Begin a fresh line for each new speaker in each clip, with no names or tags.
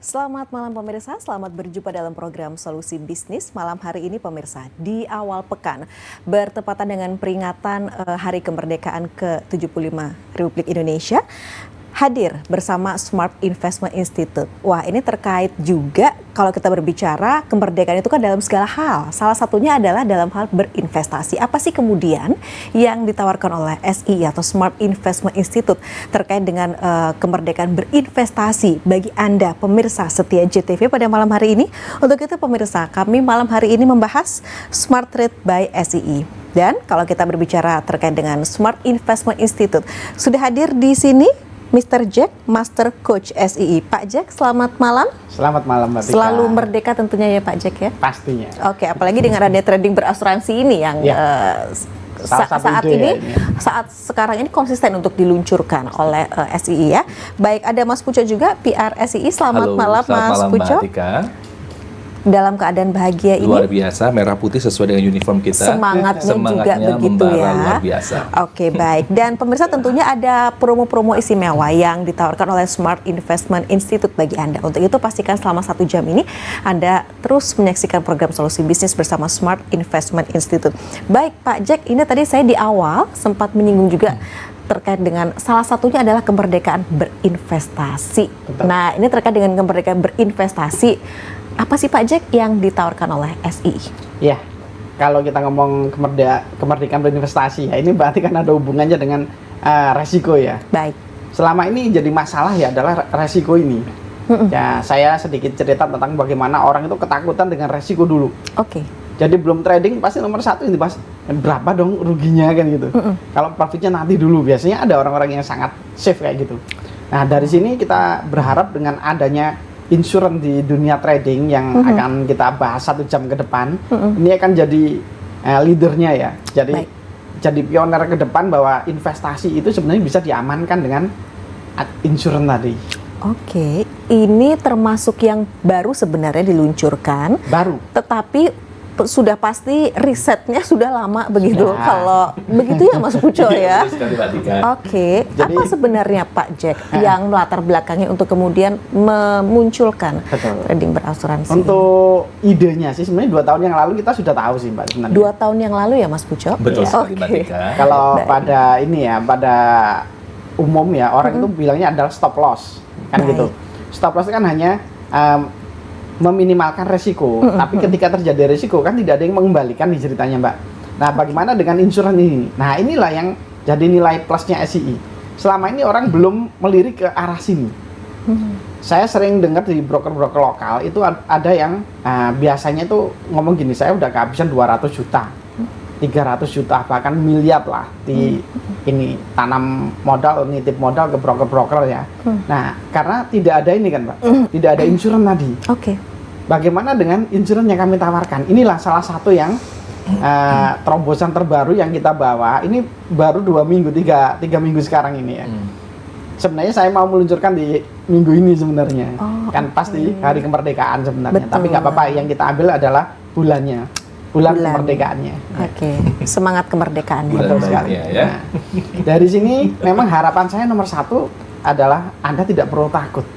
Selamat malam pemirsa, selamat berjumpa dalam program Solusi Bisnis. Malam hari ini pemirsa, di awal pekan bertepatan dengan peringatan Hari Kemerdekaan ke-75 Republik Indonesia, hadir bersama Smart Investment Institute. Wah, ini terkait juga kalau kita berbicara kemerdekaan itu kan dalam segala hal. Salah satunya adalah dalam hal berinvestasi. Apa sih kemudian yang ditawarkan oleh SI atau Smart Investment Institute terkait dengan kemerdekaan berinvestasi bagi Anda pemirsa setia JTV pada malam hari ini? Untuk itu pemirsa, kami malam hari ini membahas Smart Trade by SII. Dan kalau kita berbicara terkait dengan Smart Investment Institute, sudah hadir di sini Mr. Jack, Master Coach SII. Pak Jack, selamat malam.
Selamat malam, Mbak Tika.
Selalu merdeka tentunya ya Pak Jack ya?
Pastinya.
Oke, apalagi dengan ada trading berasuransi ini yang saat sekarang ini konsisten untuk diluncurkan oleh SII ya. Baik, ada Mas Puco juga, PR SII. Selamat malam Mas Puco.
Mbak Tika.
Dalam keadaan bahagia ini.
Luar biasa, merah putih sesuai dengan uniform kita.
Semangatnya juga begitu ya.
Luar biasa.
Oke, baik. Dan pemirsa tentunya ada promo-promo istimewa yang ditawarkan oleh Smart Investment Institute bagi Anda. Untuk itu pastikan selama 1 jam ini Anda terus menyaksikan program Solusi Bisnis bersama Smart Investment Institute. Baik Pak Jack, ini tadi saya di awal sempat menyinggung juga terkait dengan salah satunya adalah kemerdekaan berinvestasi.
Betul.
Nah, ini terkait dengan kemerdekaan berinvestasi. Apa sih Pak Jack yang ditawarkan oleh SII?
Ya, kalau kita ngomong kemerdekaan berinvestasi, ya ini berarti kan ada hubungannya dengan resiko ya.
Baik.
Selama ini jadi masalah ya adalah resiko ini. Ya, saya sedikit cerita tentang bagaimana orang itu ketakutan dengan resiko dulu.
Oke.
Jadi belum trading pasti nomor 1 ini Mas, berapa dong ruginya kan gitu. Kalau profitnya nanti dulu, biasanya ada orang-orang yang sangat safe kayak gitu. Nah dari sini kita berharap dengan adanya insurance di dunia trading yang akan kita bahas 1 jam ke depan, ini akan jadi leadernya ya. Jadi pioner ke depan bahwa investasi itu sebenarnya bisa diamankan dengan insurance tadi.
Oke, ini termasuk yang baru sebenarnya diluncurkan.
Baru.
Tetapi sudah pasti risetnya sudah lama begitu. Ya. Kalau begitu ya Mas Puco ya. Oke, apa sebenarnya Pak Jack yang melatar belakangnya untuk kemudian memunculkan trading berasuransi?
Untuk idenya sih sebenarnya 2 tahun yang lalu kita sudah tahu sih Mbak sebenarnya.
2 tahun yang lalu ya Mas Puco?
Betul sekali Mbak Tika.
Kalau pada ini ya, pada umum ya orang itu bilangnya adalah stop loss kan gitu. Stop loss kan hanya meminimalkan resiko, tapi ketika terjadi resiko kan tidak ada yang mengembalikan di ceritanya Mbak. Nah bagaimana dengan insurans ini? Nah inilah yang jadi nilai plusnya SII. Selama ini orang belum melirik ke arah sini. Saya sering dengar di broker-broker lokal itu ada yang biasanya itu ngomong gini, saya udah kehabisan 200 juta, 300 juta, bahkan miliar lah di ini tanam modal, nitip modal ke broker-broker ya. Nah, karena tidak ada ini kan Mbak, tidak ada insurans tadi.
Oke.
Bagaimana dengan insurans yang kami tawarkan? Inilah salah satu yang terobosan terbaru yang kita bawa. Ini baru 2 minggu, 3 minggu sekarang ini ya. Sebenarnya saya mau meluncurkan di minggu ini sebenarnya. Kan pasti hari kemerdekaan sebenarnya.
Betul.
Tapi nggak apa-apa, yang kita ambil adalah bulan kemerdekaannya.
Oke, semangat kemerdekaannya.
Betul sekali.
Ya.
Nah, dari sini memang harapan saya nomor 1 adalah Anda tidak perlu takut.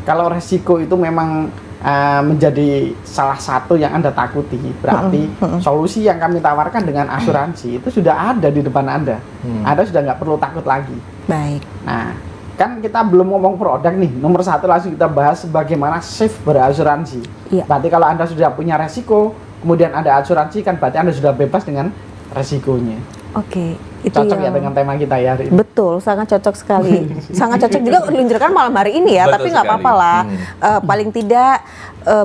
Kalau resiko itu memang menjadi salah satu yang Anda takuti, berarti solusi yang kami tawarkan dengan asuransi itu sudah ada di depan Anda. Anda sudah nggak perlu takut lagi.
Baik.
Nah, kan kita belum ngomong produk nih. Nomor 1 langsung kita bahas bagaimana safe berasuransi.
Iya.
Berarti kalau Anda sudah punya resiko, kemudian ada asuransi, kan berarti Anda sudah bebas dengan resikonya.
Oke, itu
cocok ya dengan tema kita ya hari ini.
Betul, sangat cocok sekali. Sangat cocok juga diluncurkan malam hari ini ya.
Betul
tapi nggak apa-apa lah. Paling tidak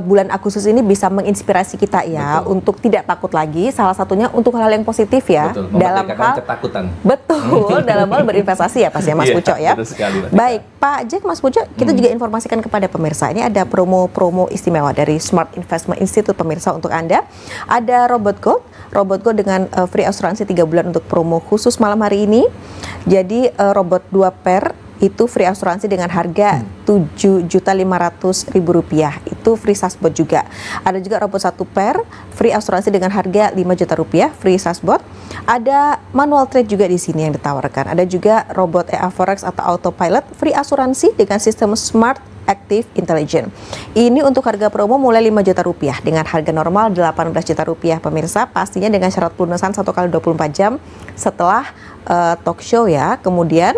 bulan Agustus ini bisa menginspirasi kita ya. Untuk tidak takut lagi. Salah satunya untuk hal yang positif ya.
Betul,
dalam hal
ketakutan.
Betul, dalam hal berinvestasi ya pasti ya Mas Puco ya.
Betul sekali,
Baik, Pak Jack, Mas Puco, kita juga informasikan kepada pemirsa. Ini ada promo-promo istimewa dari Smart Investment Institute pemirsa untuk Anda. Ada Robot Gold dengan free asuransi 3 bulan untuk promo khusus malam hari ini. Jadi robot 2 per itu free asuransi dengan harga Rp7.500.000. Itu itu free SaaSbot juga. Ada juga robot 1 pair, free asuransi dengan harga 5 juta rupiah, free SaaSbot. Ada manual trade juga di sini yang ditawarkan. Ada juga robot EA Forex atau autopilot, free asuransi dengan sistem Smart Active Intelligent. Ini untuk harga promo mulai 5 juta rupiah dengan harga normal 18 juta rupiah pemirsa, pastinya dengan syarat pelunasan 1 kali 24 jam setelah talk show ya. Kemudian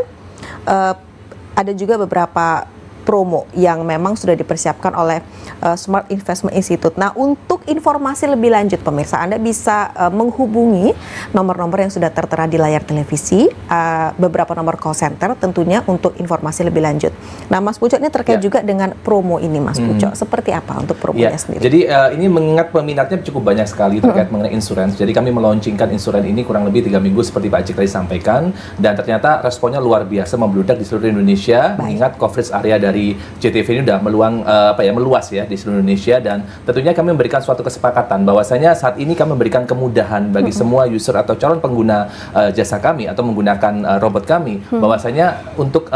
ada juga beberapa promo yang memang sudah dipersiapkan oleh Smart Investment Institute. Nah, untuk informasi lebih lanjut pemirsa, Anda bisa menghubungi nomor-nomor yang sudah tertera di layar televisi, beberapa nomor call center tentunya untuk informasi lebih lanjut. Nah, Mas Pucok, ini terkait juga dengan promo ini, Mas Pucok. Seperti apa untuk promonya sendiri?
Jadi ini mengingat peminatnya cukup banyak sekali terkait mengenai insurans. Jadi kami meluncurkan insurans ini kurang lebih 3 minggu seperti Pak Jack tadi sampaikan, dan ternyata responnya luar biasa, membludak di seluruh Indonesia. Mengingat coverage area dari JTV ini udah meluas ya di seluruh Indonesia, dan tentunya kami memberikan suatu kesepakatan bahwasanya saat ini kami memberikan kemudahan bagi semua user atau calon pengguna jasa kami atau menggunakan robot kami, bahwasanya untuk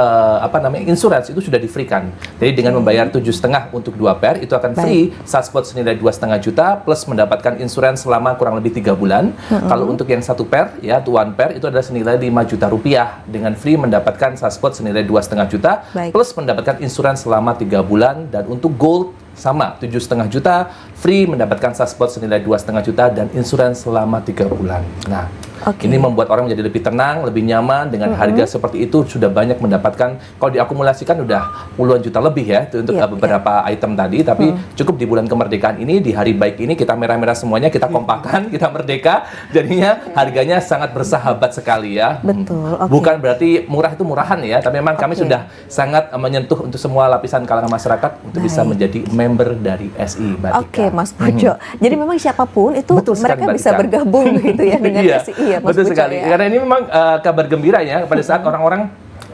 insurans itu sudah di-free-kan. Jadi dengan membayar 7,5 untuk 2 pair itu akan free SaaSbot senilai 2,5 juta plus mendapatkan insurans selama kurang lebih 3 bulan. Kalau untuk yang 1 pair ya, 1 pair itu adalah senilai 5 juta rupiah dengan free mendapatkan SaaSbot senilai 2,5 juta plus mendapatkan insurans selama 3 bulan. Dan untuk gold sama 7,5 juta, free mendapatkan SaaSbot senilai 2,5 juta dan insurans selama 3 bulan. Nah, ini membuat orang menjadi lebih tenang, lebih nyaman dengan harga seperti itu. Sudah banyak mendapatkan, kalau diakumulasikan udah puluhan juta lebih ya itu untuk beberapa item tadi. Tapi cukup di bulan kemerdekaan ini, di hari baik ini, kita merah-merah semuanya, kita kompakan, kita merdeka, jadinya harganya sangat bersahabat sekali ya.
Betul.
Bukan berarti murah itu murahan ya, tapi memang kami sudah sangat menyentuh untuk semua lapisan kalangan masyarakat untuk bisa menjadi member dari SI, Mbak Tika.
Oke, Mas Pucok. Jadi memang siapapun itu mereka bisa bergabung gitu ya dengan SI ya, Mas
betul
Pucok,
sekali.
ya.
Karena ini memang kabar gembira ya pada saat orang-orang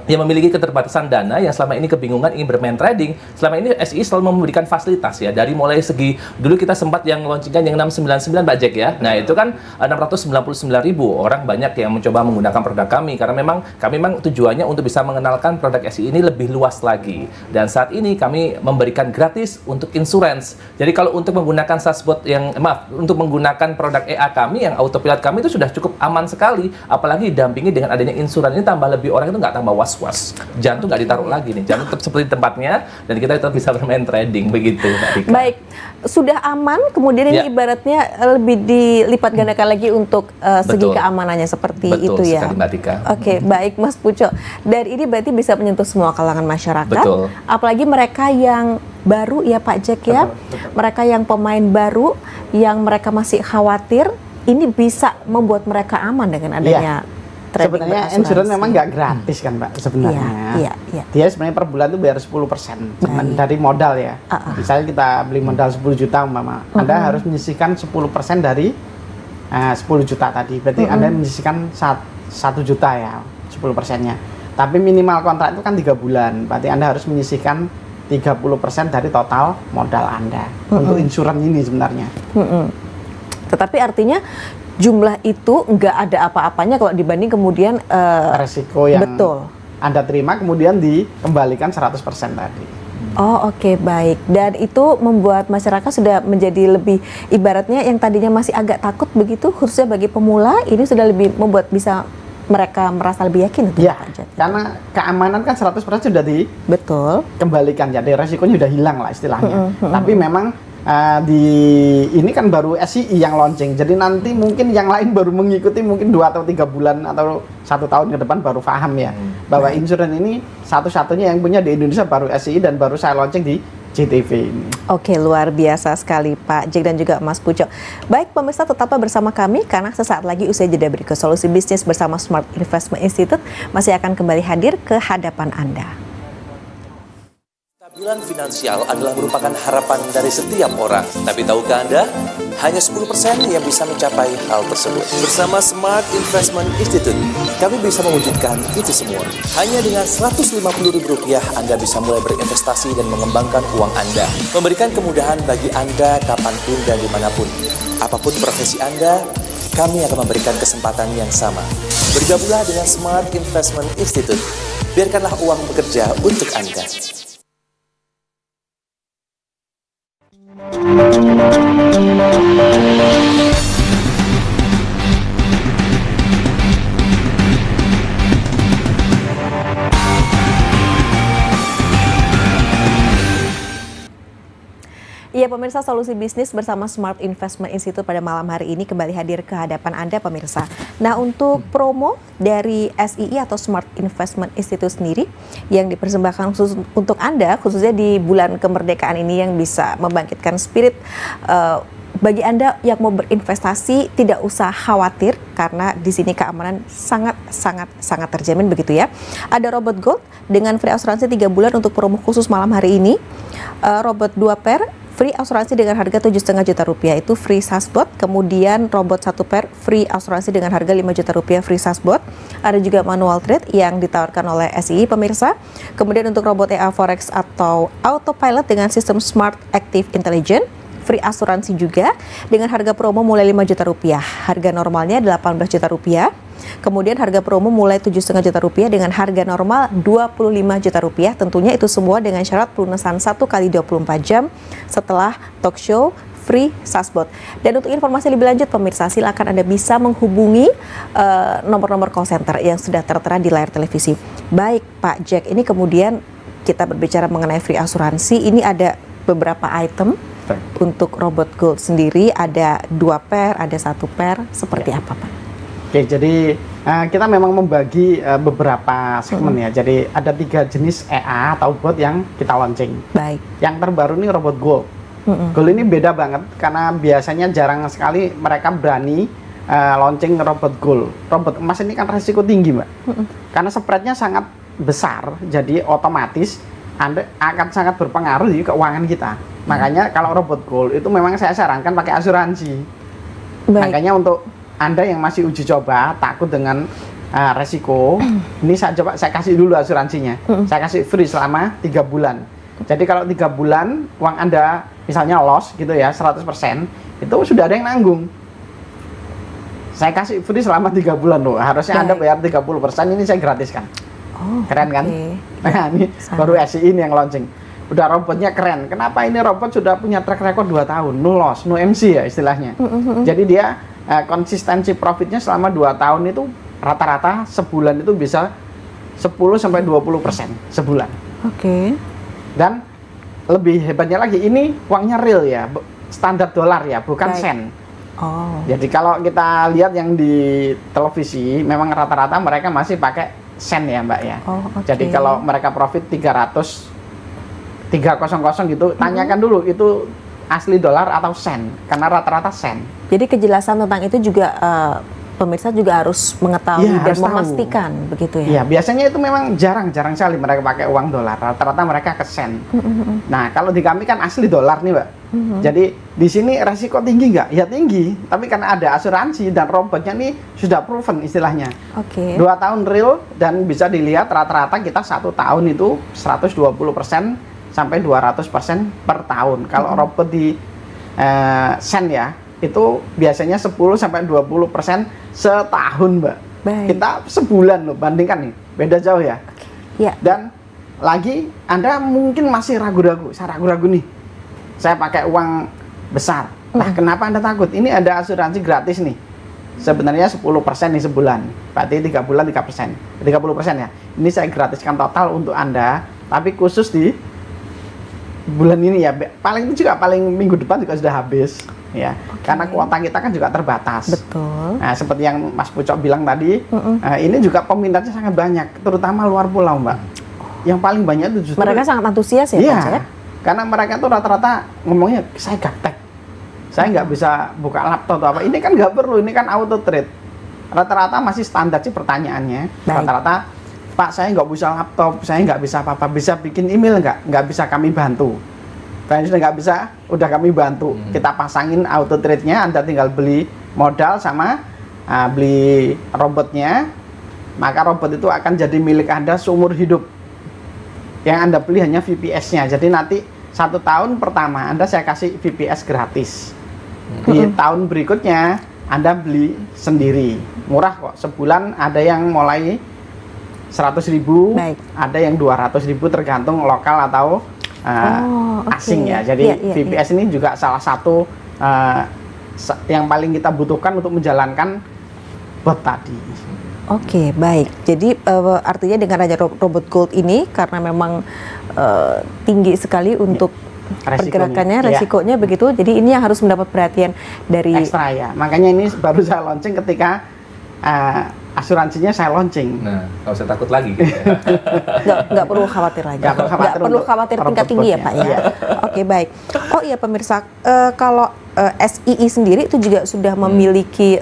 yang memiliki keterbatasan dana, yang selama ini kebingungan ingin bermain trading. Selama ini SI selalu memberikan fasilitas ya, dari mulai segi dulu kita sempat yang launchingkan yang 699 Pak Jack ya. Nah, itu kan 699.000 orang banyak yang mencoba menggunakan produk kami, karena memang tujuannya untuk bisa mengenalkan produk SI ini lebih luas lagi. Dan saat ini kami memberikan gratis untuk insurance. Jadi kalau untuk menggunakan SaaSbot untuk menggunakan produk EA kami yang autopilot kami itu sudah cukup aman sekali, apalagi didampingi dengan adanya insurans ini, tambah lebih orang itu nggak tambah was-was. Jantung nggak ditaruh lagi nih, jantung tetap seperti tempatnya, dan kita tetap bisa bermain trading begitu, Mbak Tika.
Baik, sudah aman, kemudian ini ibaratnya lebih dilipat gandakan lagi untuk segi keamanannya seperti itu ya.
Betul sekali, Mbak Tika.
Oke, baik Mas Pucok. Dari ini berarti bisa menyentuh semua kalangan masyarakat.
Betul.
Apalagi mereka yang baru ya Pak Jack ya, mereka yang pemain baru, yang mereka masih khawatir, ini bisa membuat mereka aman dengan adanya
sebenarnya insurans memang nggak gratis kan Mbak sebenarnya. Dia sebenarnya per bulan tuh bayar 10% dari modal ya. Misalnya kita beli modal 10 juta umpama, Anda harus menyisihkan 10% dari 10 juta tadi. Berarti Anda menyisihkan 1 juta ya, 10%-nya. Tapi minimal kontrak itu kan 3 bulan. Berarti Anda harus menyisihkan 30% dari total modal Anda untuk insurans ini sebenarnya.
Tetapi artinya jumlah itu nggak ada apa-apanya kalau dibanding kemudian
resiko yang Anda terima kemudian dikembalikan 100% tadi.
Oh oke, baik. Dan itu membuat masyarakat sudah menjadi lebih, ibaratnya yang tadinya masih agak takut begitu, khususnya bagi pemula, ini sudah lebih membuat bisa mereka merasa lebih yakin itu.
Ya, karena keamanan kan 100% sudah dikembalikan, jadi resikonya sudah hilang lah istilahnya. Tapi memang ini kan baru SCI yang launching, jadi nanti mungkin yang lain baru mengikuti mungkin 2 atau 3 bulan atau 1 tahun ke depan baru paham ya bahwa insurans ini satu-satunya yang punya di Indonesia baru SCI dan baru saya launching di JTV ini.
Oke, luar biasa sekali Pak Jack dan juga Mas Pucok. Baik pemirsa, tetaplah bersama kami karena sesaat lagi usai jeda berikut Solusi Bisnis bersama Smart Investment Institute masih akan kembali hadir ke hadapan Anda.
Kestabilan finansial adalah merupakan harapan dari setiap orang. Tapi tahukah Anda, hanya 10% yang bisa mencapai hal tersebut. Bersama Smart Investment Institute, kami bisa mewujudkan itu semua. Hanya dengan Rp150.000 Anda bisa mulai berinvestasi dan mengembangkan uang Anda. Memberikan kemudahan bagi Anda kapanpun dan dimanapun. Apapun profesi Anda, kami akan memberikan kesempatan yang sama. Bergabunglah dengan Smart Investment Institute. Biarkanlah uang bekerja untuk Anda.
Iya pemirsa, Solusi Bisnis bersama Smart Investment Institute pada malam hari ini kembali hadir ke hadapan Anda pemirsa. Nah, untuk promo dari SII atau Smart Investment Institute sendiri yang dipersembahkan khusus untuk Anda, khususnya di bulan kemerdekaan ini yang bisa membangkitkan spirit bagi Anda yang mau berinvestasi, tidak usah khawatir karena di sini keamanan sangat terjamin begitu ya. Ada Robot Gold dengan free asuransi 3 bulan untuk promo khusus malam hari ini. Robot 2 pair free asuransi dengan harga 7,5 juta rupiah, itu free SASBOT. Kemudian robot 1 pair free asuransi dengan harga 5 juta rupiah, free SASBOT. Ada juga manual trade yang ditawarkan oleh SII pemirsa. Kemudian untuk robot EA Forex atau autopilot dengan sistem Smart Active Intelligence, free asuransi juga dengan harga promo mulai 5 juta rupiah. Harga normalnya 18 juta rupiah. Kemudian harga promo mulai 7,5 juta rupiah dengan harga normal 25 juta rupiah. Tentunya itu semua dengan syarat pelunasan 1 kali 24 jam setelah talk show free SASBOT. Dan untuk informasi lebih lanjut pemirsa, silakan Anda bisa menghubungi nomor-nomor call center yang sudah tertera di layar televisi. Baik Pak Jack, ini kemudian kita berbicara mengenai free asuransi, ini ada beberapa item. Untuk robot gold sendiri ada 2 pair, ada 1 pair, seperti apa Pak?
Oke, jadi kita memang membagi beberapa segmen ya. Jadi ada 3 jenis EA atau bot yang kita launching.
Baik.
Yang terbaru ini robot gold. Gold ini beda banget karena biasanya jarang sekali mereka berani launching robot gold. Robot emas ini kan resiko tinggi Mbak. Karena spreadnya sangat besar, jadi otomatis Anda akan sangat berpengaruh di keuangan kita. Makanya kalau robot gold itu memang saya sarankan pakai asuransi.
Baik.
Makanya untuk Anda yang masih uji coba, takut dengan resiko, ini saya kasih dulu asuransinya. Saya kasih free selama 3 bulan. Jadi kalau 3 bulan uang Anda misalnya loss gitu ya 100%, itu sudah ada yang nanggung. Saya kasih free selama 3 bulan loh. Harusnya Anda bayar 30%, ini saya gratiskan.
Oh,
keren kan?
Okay.
Nah ini baru SII ini yang launching. Udah robotnya keren. Kenapa ini robot sudah punya track record 2 tahun, no loss, no MC ya istilahnya. Jadi dia konsistensi profitnya selama 2 tahun itu rata-rata sebulan itu bisa 10-20% sebulan.
Oke.
Dan lebih hebatnya lagi, ini uangnya real ya, standar dolar ya, bukan
Baik.
sen.
Oh.
Jadi kalau kita lihat yang di televisi, memang rata-rata mereka masih pakai sen ya Mbak ya.
Oh, okay.
Jadi kalau mereka profit 300 gitu, tanyakan dulu itu asli dolar atau sen, karena rata-rata sen.
Jadi kejelasan tentang itu juga pemirsa juga harus mengetahui
Ya,
dan
harus tahu.
memastikan begitu ya.
Iya, biasanya itu memang jarang sekali mereka pakai uang dolar. Rata-rata mereka ke sen. Nah, kalau di kami kan asli dolar nih, Mbak. Jadi di sini resiko tinggi nggak? Ya tinggi, tapi karena ada asuransi dan robotnya nih sudah proven istilahnya.
Oke.
2 tahun real dan bisa dilihat rata-rata kita 1 tahun itu 120% sampai 200% per tahun. Kalau robot di sen ya, itu biasanya 10-20% setahun Mbak.
Baik.
Kita sebulan loh, bandingkan nih, beda jauh ya.
Ya.
Dan lagi Anda mungkin masih ragu-ragu, saya ragu-ragu nih, saya pakai uang besar. Nah kenapa Anda takut? Ini ada asuransi gratis nih, sebenarnya 10% nih sebulan, berarti 3 bulan 3%, 30% ya. Ini saya gratiskan total untuk Anda, tapi khusus di bulan ini ya, paling minggu depan juga sudah habis ya. Karena kuota kita kan juga terbatas.
Betul.
Nah, seperti yang Mas Pucok bilang tadi, ini juga peminatnya sangat banyak, terutama luar pulau, Mbak. Yang paling banyak itu justru
Mereka sangat antusias ya,
iya,
Pak Jack?
karena mereka tuh rata-rata ngomongnya, saya gaptek, saya nggak bisa buka laptop atau apa. Ini kan nggak perlu, ini kan auto trade. Rata-rata masih standar sih pertanyaannya.
Baik.
Rata-rata, Pak, saya nggak bisa laptop, saya nggak bisa apa-apa, bisa bikin email nggak? Nggak bisa, kami bantu. Kalau sudah nggak bisa, udah kami bantu. Kita pasangin auto trade-nya, Anda tinggal beli modal sama beli robotnya, maka robot itu akan jadi milik Anda seumur hidup. Yang Anda beli hanya VPS-nya. Jadi nanti 1 tahun pertama Anda saya kasih VPS gratis. Di tahun berikutnya Anda beli sendiri. Murah kok. Sebulan ada yang mulai 100.000,
Baik.
ada yang 200.000 tergantung lokal atau
oke.
asing ya. Jadi
Iya, iya,
VPS ini juga salah satu yang paling kita butuhkan untuk menjalankan bot tadi.
Oke, baik. Jadi artinya dengan adanya robot gold ini karena memang tinggi sekali untuk pergerakannya, resikonya begitu. Jadi ini yang harus mendapat perhatian dari
ekstra ya. Makanya ini baru saya launching ketika asuransinya saya launching.
Nah, nggak usah takut lagi. Gitu ya.
nggak perlu khawatir lagi.
Nggak perlu khawatir untuk
tingkat tinggi ya
robot
Pak
goldnya.
ya. Oke, baik. Oh iya pemirsa, kalau SII sendiri itu juga sudah memiliki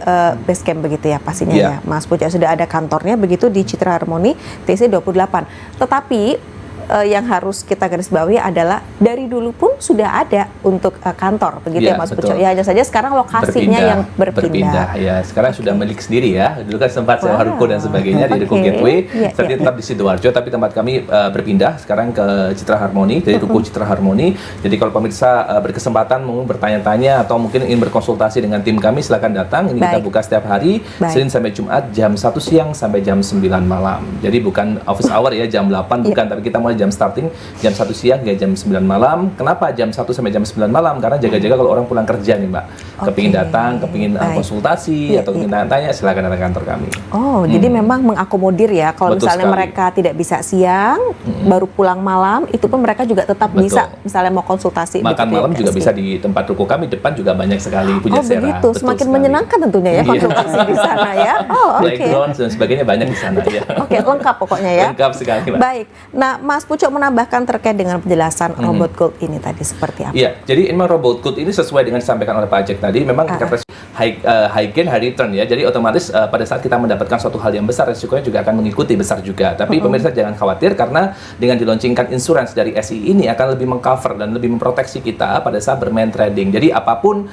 base camp begitu ya pastinya
Iya.
ya. Mas Pucuk sudah ada kantornya begitu di Citra Harmoni TC 28. Tetapi yang harus kita garis bawahi adalah dari dulu pun sudah ada untuk kantor begitu
Iya,
ya Mas
betul.
Pucuk. Ya hanya saja sekarang lokasinya yang berpindah.
Ya, sekarang sudah milik sendiri ya. Dulu kan sempat sewa
Wow.
ruko dan sebagainya di Ruko
Oke.
Gateway.
Iya,
Saat
iya.
tetap di Sidoarjo, tapi tempat kami berpindah sekarang ke Citra Harmoni, dari Ruko Citra Harmoni. Jadi kalau pemirsa berkesempatan mau bertanya-tanya atau mungkin ingin berkonsultasi dengan tim kami, silakan datang. Ini kita
Baik.
buka setiap hari,
Baik.
Senin sampai Jumat jam 1 siang sampai jam 9 malam. Jadi bukan office hour ya, jam 8 bukan, tapi kita mulai jam starting jam 1 siang hingga jam 9 malam. Kenapa jam 1 sampai jam 9 malam? Karena jaga-jaga kalau orang pulang kerja nih Mbak. Kepingin
Oke.
datang, kepingin
Baik.
konsultasi
Iya,
atau kepingin tanya, silakan datang ke kantor kami.
Oh, jadi memang mengakomodir ya. Kalau
Betul
misalnya
sekali.
mereka tidak bisa siang, baru pulang malam, itu pun mereka juga tetap
Betul.
bisa, misalnya mau konsultasi.
Makan
begitu ya,
malam
Kak
juga
Esti?
bisa di tempat ruko kami, depan juga banyak sekali puja
Oh
sera.
begitu,
Betul
semakin
sekali.
menyenangkan tentunya ya
Iya.
konsultasi di sana ya. Oh oke.
Playground dan sebagainya banyak di sana ya.
Oke, lengkap pokoknya ya.
Lengkap sekali Mbak.
Baik. Nah, Mas Pucuk menambahkan terkait dengan penjelasan robot gold ini tadi seperti apa?
Iya, jadi memang robot gold ini sesuai dengan disampaikan oleh Pak Ajek tadi, memang tingkat resiko high gain, high return ya. Jadi otomatis pada saat kita mendapatkan suatu hal yang besar, resikonya juga akan mengikuti besar juga. Tapi pemirsa jangan khawatir karena dengan dilaunchingkan insurance dari SI ini akan lebih mengcover dan lebih memproteksi kita pada saat bermain trading. Jadi apapun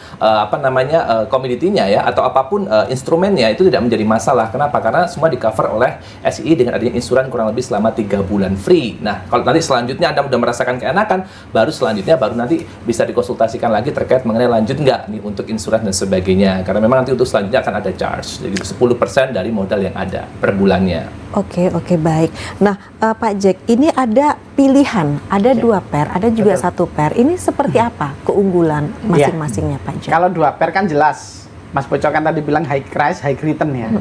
komoditinya ya atau apapun instrumennya itu tidak menjadi masalah. Kenapa? Karena semua di-cover oleh SI dengan adanya insuran kurang lebih selama 3 bulan free. Nah, kalau nanti selanjutnya Anda sudah merasakan keenakan, baru nanti bisa dikonsultasikan lagi terkait mengenai lanjut nggak nih untuk insuran dan sebagainya. Karena memang nanti untuk selanjutnya akan ada charge. Jadi 10% dari modal yang ada per bulannya.
Oke, baik. Nah, Pak Jack, ini ada pilihan, ada 2 pair, ada juga
Betul.
1 pair. Ini seperti apa keunggulan masing-masingnya, Pak Jack?
Kalau 2 pair kan jelas. Mas Pucuk kan tadi bilang high price, high return ya.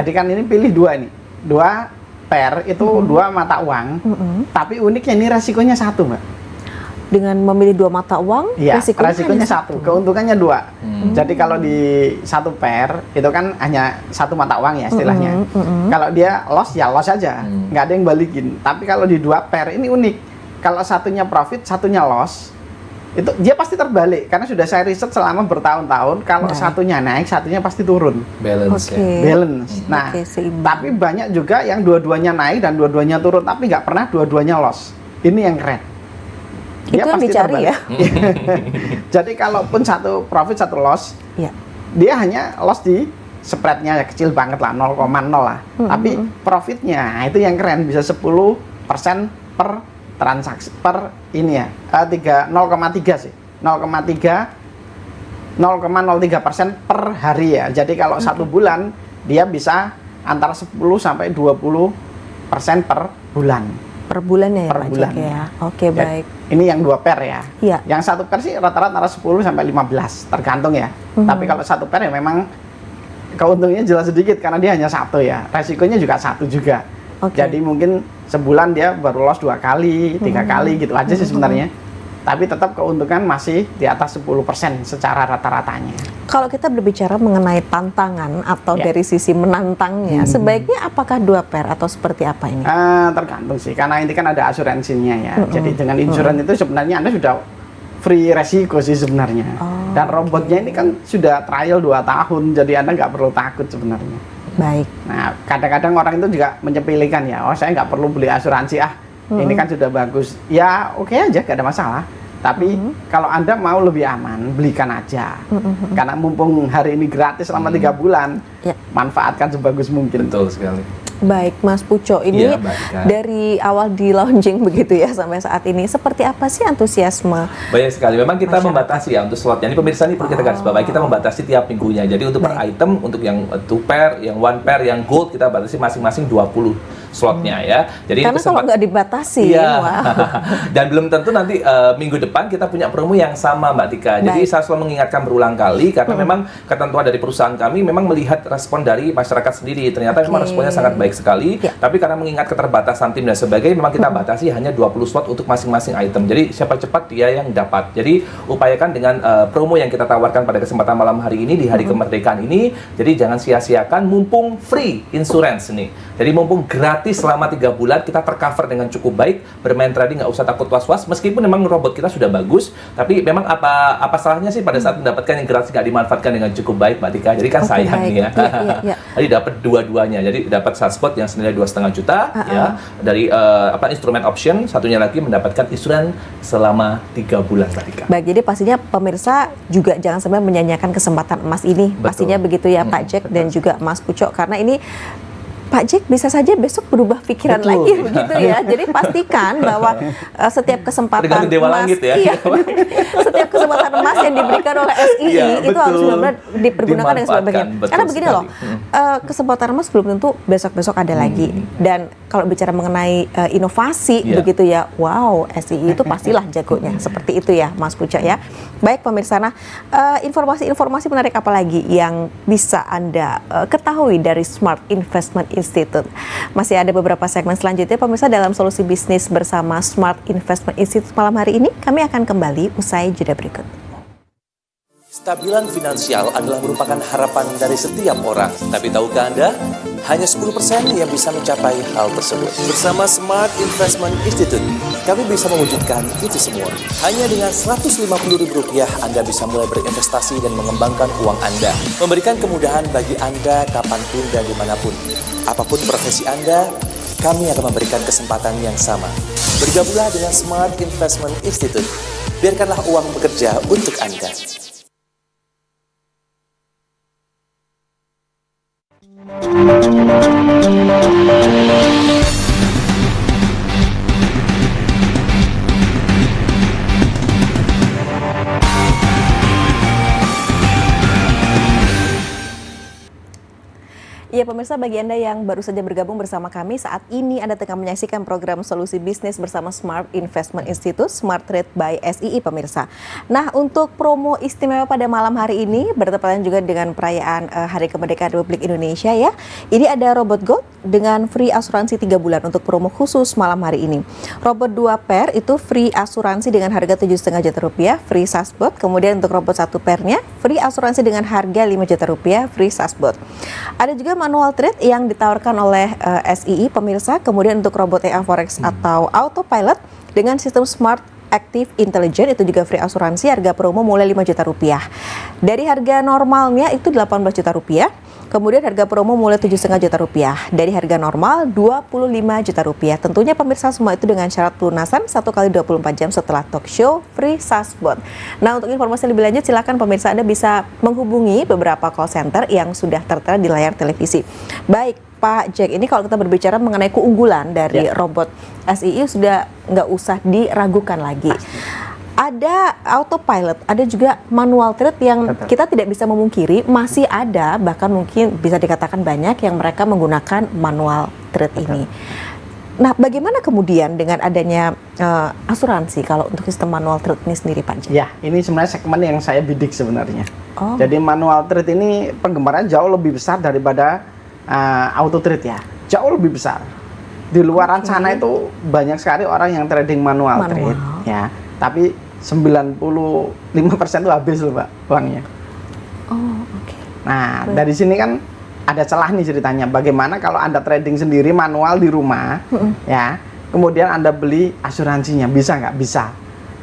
Jadi kan ini pilih 2 ini. 2 pair itu 2 mata uang. Tapi uniknya ini resikonya 1, Mbak.
Dengan memilih 2 mata uang,
Iya, resikonya
hanya
1, keuntungannya 2. Jadi kalau di 1 pair itu kan hanya 1 mata uang ya istilahnya. Kalau dia loss ya loss aja, nggak ada yang balikin. Tapi kalau di 2 pair ini unik. Kalau satunya profit, satunya loss, itu dia pasti terbalik karena sudah saya riset selama bertahun-tahun. Kalau
Baik.
satunya naik, satunya pasti turun.
Balance
Oke.
ya.
Balance. Nah,
Oke, seimbang.
tapi banyak juga yang dua-duanya naik dan dua-duanya turun, tapi nggak pernah dua-duanya loss. Ini yang keren.
Itu yang dicari ya?
Jadi kalaupun 1 profit 1 loss,
Iya.
dia hanya loss di spreadnya ya kecil banget lah, 0,0 lah. Tapi profitnya itu yang keren, bisa 10% per transaksi per ini ya, 0,3 sih, 0,03% per hari ya. Jadi kalau 1 bulan dia bisa antara 10 sampai 20% per bulan.
Per bulannya ya,
Per
Pak
bulan.
Jack ya? Oke,
Ya,
baik.
Ini yang 2 pair ya.
Iya.
Yang 1 pair sih rata-rata antara 10 sampai 15, tergantung ya. Tapi kalau 1 pair ya memang keuntungannya jelas sedikit karena dia hanya 1 ya. Resikonya juga 1 juga.
Oke.
Jadi mungkin sebulan dia baru loss 2 kali, 3 kali gitu aja sih sebenarnya. Tapi tetap keuntungan masih di atas 10% secara rata-ratanya.
Kalau kita berbicara mengenai tantangan atau
Ya.
dari sisi menantangnya, sebaiknya apakah 2 pair atau seperti apa ini?
Tergantung sih, karena ini kan ada asuransinya ya. Jadi dengan insurance itu sebenarnya Anda sudah free resiko sih sebenarnya. Dan robotnya ini kan sudah trial 2 tahun, jadi Anda nggak perlu takut sebenarnya.
Baik.
Nah, kadang-kadang orang itu juga menyepelekan ya, oh saya nggak perlu beli asuransi ini kan sudah bagus. Ya oke aja, nggak ada masalah. Tapi kalau Anda mau lebih aman, belikan aja. Karena mumpung hari ini gratis selama 3 bulan,
Ya.
manfaatkan sebagus mungkin.
Betul sekali.
Baik, Mas Pucuk, ini
Iya, Mbak Ika.
dari awal di launching begitu ya sampai saat ini, seperti apa sih antusiasme?
Banyak sekali. Memang kita
Masyarakat.
membatasi ya untuk slotnya. Ini pemirsa ini perlu kita garis bawahi. Kita membatasi tiap minggunya. Jadi untuk per
Baik.
item, untuk yang 2 pair, yang 1 pair, yang gold kita batasi masing-masing 20 slotnya ya. Jadi
karena kalau nggak dibatasi,
iya.
wow.
Dan belum tentu nanti minggu depan kita punya promo yang sama Mbak Tika. Jadi saya selalu mengingatkan berulang kali karena memang ketentuan dari perusahaan kami memang melihat respon dari masyarakat sendiri. Ternyata memang responnya sangat baik sekali. Tapi karena mengingat keterbatasan tim dan sebagainya, memang kita batasi hanya 20 slot untuk masing-masing item. Jadi siapa cepat dia yang dapat. Jadi upayakan dengan promo yang kita tawarkan pada kesempatan malam hari ini di hari kemerdekaan ini. Jadi jangan sia-siakan mumpung free insurance nih. Jadi mumpung gratis selama 3 bulan kita tercover dengan cukup baik. Bermain trading nggak usah takut was-was. Meskipun memang robot kita sudah bagus, tapi memang apa salahnya sih pada saat mendapatkan yang gratis nggak dimanfaatkan dengan cukup baik, Mbak Tika. Jadi kan sayang nih ya. Jadi dapat dua-duanya. Jadi dapat Sunspot yang senilai 2,5 juta ya dari instrumen option, satunya lagi mendapatkan insurans selama 3 bulan, Mbak Tika.
Baik, jadi pastinya pemirsa juga jangan sampai menyanyiakan kesempatan emas ini.
Betul.
Pastinya begitu ya Pak Jack dan juga Mas Pucok, karena ini Pak Jack bisa saja besok berubah pikiran lagi begitu ya. Jadi pastikan bahwa setiap kesempatan
tergantung Dewa
emas,
Langit ya.
setiap kesempatan emas yang diberikan oleh SII itu harus benar-benar dipergunakan dengan sebaik-baiknya. Karena begini loh, kesempatan emas belum tentu besok-besok ada lagi. Dan kalau bicara mengenai inovasi begitu ya, wow, SII itu pastilah jagonya. Seperti itu ya, Mas Pucok ya. Baik pemirsa, nah informasi-informasi menarik apa lagi yang bisa Anda ketahui dari Smart Investment Institute? Masih ada beberapa segmen selanjutnya pemirsa dalam Solusi Bisnis bersama Smart Investment Institute malam hari ini. Kami akan kembali usai jeda berikut.
Stabilan finansial adalah merupakan harapan dari setiap orang. Tapi tahukah Anda, hanya 10% yang bisa mencapai hal tersebut. Bersama Smart Investment Institute, kami bisa mewujudkan itu semua. Hanya dengan Rp150.000, Anda bisa mulai berinvestasi dan mengembangkan uang Anda. Memberikan kemudahan bagi Anda kapanpun dan dimanapun. Apapun profesi Anda, kami akan memberikan kesempatan yang sama. Bergabunglah dengan Smart Investment Institute. Biarkanlah uang bekerja untuk Anda.
Ya pemirsa, bagi Anda yang baru saja bergabung bersama kami, saat ini Anda tengah menyaksikan program Solusi Bisnis bersama Smart Investment Institute, Smart Trade by SII pemirsa. Nah, untuk promo istimewa pada malam hari ini, bertepatan juga dengan perayaan Hari Kemerdekaan Republik Indonesia ya. Ini ada robot Gold dengan free asuransi 3 bulan untuk promo khusus malam hari ini. Robot 2 pair itu free asuransi dengan harga Rp7,5 juta, free Sunspot. Kemudian untuk robot 1 pairnya, free asuransi dengan harga Rp5 juta, free Sunspot. Ada juga manual trade yang ditawarkan oleh SII pemirsa. Kemudian untuk robot AI Forex atau autopilot dengan sistem Smart Active Intelligence itu juga free asuransi, harga promo mulai Rp5 juta. Dari harga normalnya itu Rp18 juta. Kemudian harga promo mulai Rp7,5 juta. Dari harga normal Rp25 juta. Tentunya pemirsa semua itu dengan syarat pelunasan 1 kali 24 jam setelah talk show free Sunspot. Nah, untuk informasi lebih lanjut silakan pemirsa Anda bisa menghubungi beberapa call center yang sudah tertera di layar televisi. Baik Pak Jack, ini kalau kita berbicara mengenai keunggulan dari robot SII sudah nggak usah diragukan lagi. Ada autopilot, ada juga manual trade yang kita tidak bisa memungkiri masih ada, bahkan mungkin bisa dikatakan banyak yang mereka menggunakan manual trade ini. Nah, bagaimana kemudian dengan adanya asuransi kalau untuk sistem manual trade ini sendiri, Pak Jack?
Ya, ini sebenarnya segmen yang saya bidik sebenarnya.
Oh.
Jadi manual trade ini penggemarnya jauh lebih besar daripada auto trade ya, jauh lebih besar. Di luaran sana itu banyak sekali orang yang trading manual trade ya, tapi 95% itu habis loh Pak uangnya.
Oh, oke.
Nah, dari sini kan ada celah nih ceritanya. Bagaimana kalau Anda trading sendiri manual di rumah, ya, kemudian Anda beli asuransinya, bisa nggak? Bisa.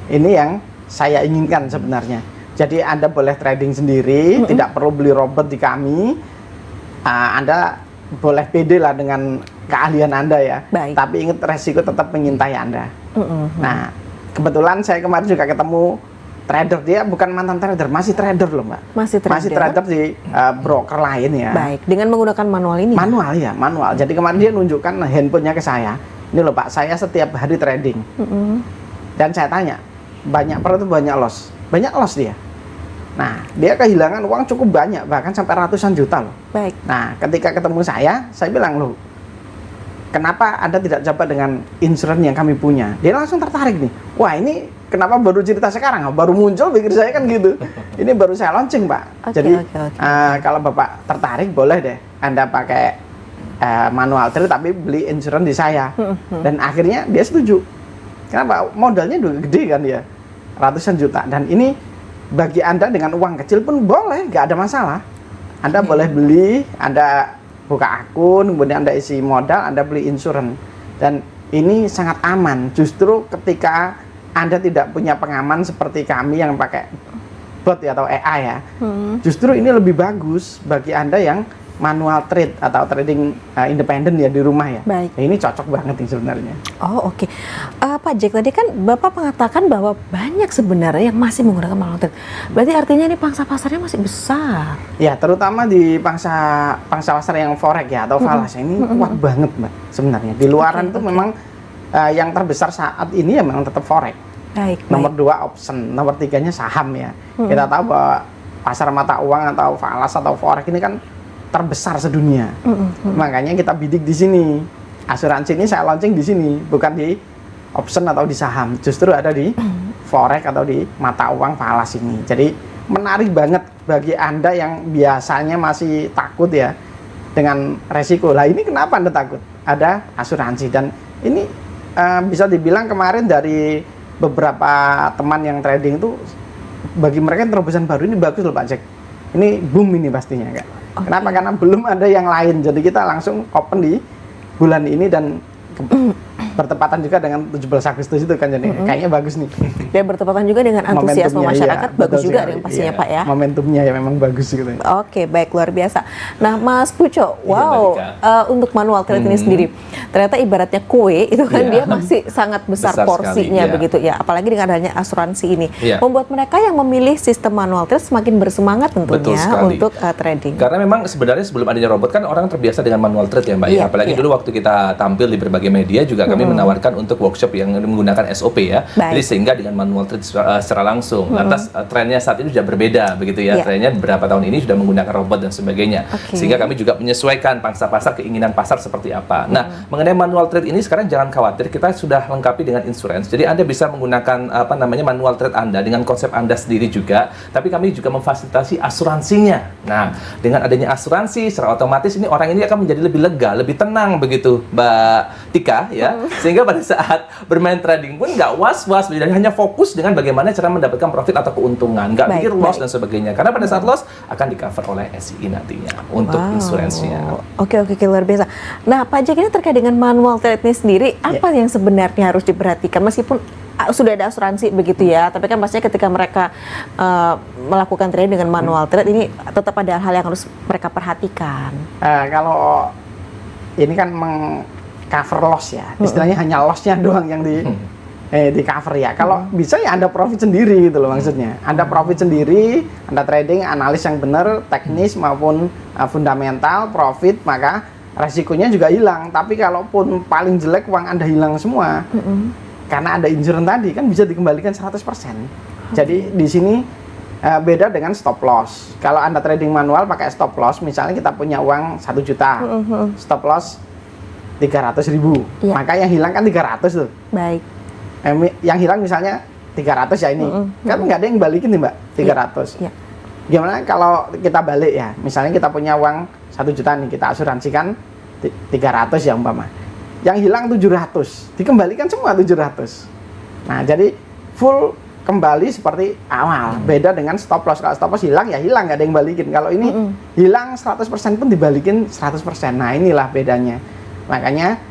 Ini yang saya inginkan sebenarnya. Jadi Anda boleh trading sendiri, tidak perlu beli robot di kami. Anda boleh pede lah dengan keahlian Anda ya.
Baik.
Tapi ingat resiko tetap mengintai Anda. Nah, kebetulan saya kemarin juga ketemu trader, dia bukan mantan trader, masih trader loh Mbak.
Masih trader
di broker lain ya.
Baik, dengan menggunakan manual ini?
Manual ya, manual. Jadi kemarin dia nunjukkan handphonenya ke saya. Ini loh Pak, saya setiap hari trading. Dan saya tanya, banyak per itu banyak loss? Banyak loss dia. Nah, dia kehilangan uang cukup banyak, bahkan sampai ratusan juta loh.
Baik.
Nah, ketika ketemu saya bilang loh, kenapa Anda tidak coba dengan insurance yang kami punya? Dia langsung tertarik nih. Wah, ini kenapa baru cerita sekarang? Baru muncul pikir saya kan gitu. Ini baru saya launching, Pak. Jadi kalau Bapak tertarik boleh deh Anda pakai manual trade tapi beli insurance di saya. Dan akhirnya dia setuju. Kenapa? Modalnya juga gede kan dia. Ratusan juta. Dan ini bagi Anda dengan uang kecil pun boleh, nggak ada masalah. Anda boleh beli, Anda buka akun, kemudian Anda isi modal, Anda beli insurance. Dan ini sangat aman. Justru ketika Anda tidak punya pengaman seperti kami yang pakai bot ya, atau AI ya, justru ini lebih bagus bagi Anda yang manual trade atau trading independen ya di rumah ya.
Baik.
Nah, ini cocok banget nih sebenarnya.
Oh, oke. Pak Jack, tadi kan Bapak mengatakan bahwa banyak sebenarnya yang masih menggunakan manual trade. Berarti artinya ini pangsa pasarnya masih besar.
Ya, terutama di pangsa pasar yang forex ya atau falas ini kuat banget, Mbak. Sebenarnya di luaran tuh memang yang terbesar saat ini ya memang tetap forex.
Baik.
Nomor 2 option, nomor 3-nya saham ya. Kita tahu bahwa pasar mata uang atau falas atau forex ini kan terbesar sedunia. Makanya kita bidik di sini. Asuransi ini saya launching di sini, bukan di option atau di saham. Justru ada di forex atau di mata uang falas ini. Jadi menarik banget bagi Anda yang biasanya masih takut ya dengan resiko. Lah ini kenapa Anda takut? Ada asuransi dan ini bisa dibilang kemarin dari beberapa teman yang trading itu bagi mereka yang terobosan baru ini bagus loh Pak Jack. Ini boom ini pastinya Kak. Kenapa? Karena belum ada yang lain. Jadi kita langsung open di bulan ini dan bertepatan juga dengan 17 Agustus itu kan, jadi kayaknya bagus nih.
Dan bertepatan juga dengan antusiasme masyarakat,
iya,
bagus juga
sekali.
dengan pastinya
Iya,
Pak ya.
Momentumnya ya memang bagus gitu.
Oke, baik, luar biasa. Nah, Mas Puco, wow, untuk manual trade ini sendiri, ternyata ibaratnya kue itu kan dia masih sangat besar porsinya
sekali,
begitu ya. Apalagi dengan adanya asuransi ini,
Iya.
membuat mereka yang memilih sistem manual trade semakin bersemangat tentunya untuk trading.
Karena memang sebenarnya sebelum adanya robot kan orang terbiasa dengan manual trade ya Mbak ya. Apalagi dulu waktu kita tampil di berbagai media juga kami menawarkan untuk workshop yang menggunakan SOP ya. Jadi sehingga dengan manual trade secara langsung. Lantas trennya saat ini sudah berbeda begitu ya. Trennya beberapa tahun ini sudah menggunakan robot dan sebagainya. Sehingga kami juga menyesuaikan pangsa pasar, keinginan pasar seperti apa. Nah, mengenai manual trade ini sekarang jangan khawatir, kita sudah lengkapi dengan insurance. Jadi Anda bisa menggunakan manual trade Anda dengan konsep Anda sendiri juga. Tapi kami juga memfasilitasi asuransinya. Nah, dengan adanya asuransi secara otomatis ini orang ini akan menjadi lebih lega, lebih tenang begitu Mbak Tika ya. Sehingga pada saat bermain trading pun nggak was-was, hanya fokus dengan bagaimana cara mendapatkan profit atau keuntungan, nggak pikir loss dan sebagainya. Karena pada saat loss akan di cover oleh SCI nantinya untuk insuransinya.
Oke, luar biasa. Nah, Pak Jack, ini terkait dengan manual trade ini sendiri, apa yang sebenarnya harus diperhatikan meskipun sudah ada asuransi begitu ya, tapi kan pastinya ketika mereka melakukan trading dengan manual trade ini tetap ada hal yang harus mereka perhatikan.
Kalau ini kan cover loss ya, istilahnya hanya lossnya doang yang di cover ya. Kalau bisa ya Anda profit sendiri gitu loh maksudnya. Anda profit sendiri, Anda trading, analis yang benar, teknis maupun fundamental, profit, maka resikonya juga hilang. Tapi kalaupun paling jelek uang Anda hilang semua, karena ada insurance tadi kan bisa dikembalikan 100%. Jadi di sini beda dengan stop loss. Kalau Anda trading manual pakai stop loss, misalnya kita punya uang 1 juta, stop loss 300.000, maka yang hilang kan 300 tuh.
Baik.
Yang hilang misalnya 300 ya ini, kan nggak ada yang balikin nih Mbak, 300. Gimana kalau kita balik ya, misalnya kita punya uang 1 juta nih, kita asuransikan 300 ya umpama. Yang hilang 700, dikembalikan semua 700. Nah, jadi full kembali seperti awal. Beda dengan stop loss. Kalau stop loss hilang ya hilang, nggak ada yang balikin. Kalau ini hilang 100% pun dibalikin 100%. Nah, inilah bedanya. Makanya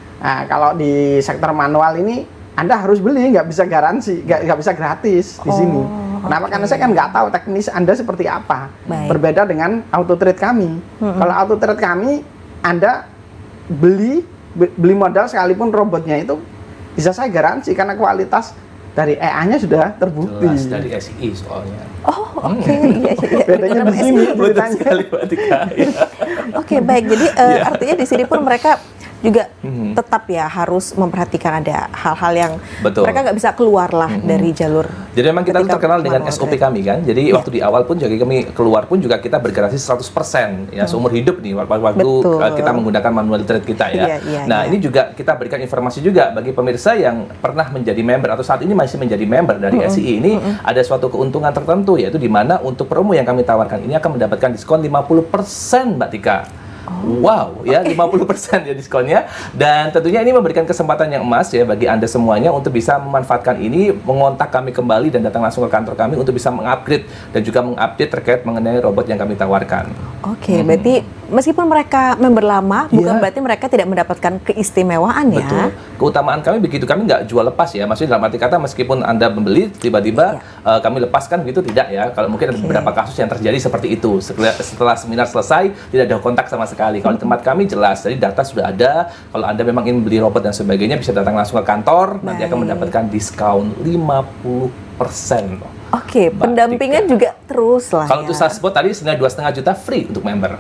kalau di sektor manual ini Anda harus beli, nggak bisa garansi, nggak bisa gratis di sini. Kenapa? Karena saya kan nggak tahu teknis Anda seperti apa. Berbeda dengan auto trade kami. Kalau auto trade kami, Anda beli modal sekalipun robotnya itu bisa saya garansi karena kualitas dari EA-nya sudah terbukti.
Jelas dari SCI soalnya.
Bedanya di sini ceritanya.
Oke, baik. Jadi artinya di sini pun mereka juga tetap ya harus memperhatikan ada hal-hal yang
Betul.
mereka nggak bisa keluar lah dari jalur.
Jadi memang kita
ketika
terkenal dengan
manual
SOP
trade.
kami kan. Jadi waktu di awal pun jadi kami keluar pun juga kita bergaransi 100% ya seumur hidup nih waktu
Betul.
kita menggunakan manual trade kita ya. Nah, ini juga kita berikan informasi juga bagi pemirsa yang pernah menjadi member atau saat ini masih menjadi member dari SII ini ada suatu keuntungan tertentu yaitu di mana untuk promo yang kami tawarkan ini akan mendapatkan diskon 50% Mbak Tika. Wow, ya 50% ya diskonnya, dan tentunya ini memberikan kesempatan yang emas ya bagi Anda semuanya untuk bisa memanfaatkan ini, mengontak kami kembali dan datang langsung ke kantor kami untuk bisa mengupgrade dan juga mengupdate terkait mengenai robot yang kami tawarkan.
Oke, berarti meskipun mereka member lama, bukan berarti mereka tidak mendapatkan keistimewaan ya.
Betul. Keutamaan kami begitu, kami nggak jual lepas ya. Maksudnya dalam arti kata meskipun Anda membeli tiba-tiba kami lepaskan gitu tidak ya. Kalau mungkin ada beberapa kasus yang terjadi seperti itu. Setelah seminar selesai tidak ada kontak sama sekali. Kalau di tempat kami jelas, jadi data sudah ada. Kalau Anda memang ingin beli robot dan sebagainya bisa datang langsung ke kantor, nanti akan mendapatkan diskon 50%.
Oke, pendampingan juga terus lah.
Kalau
ya.
untuk Saspot tadi senilai 2,5 juta free untuk member.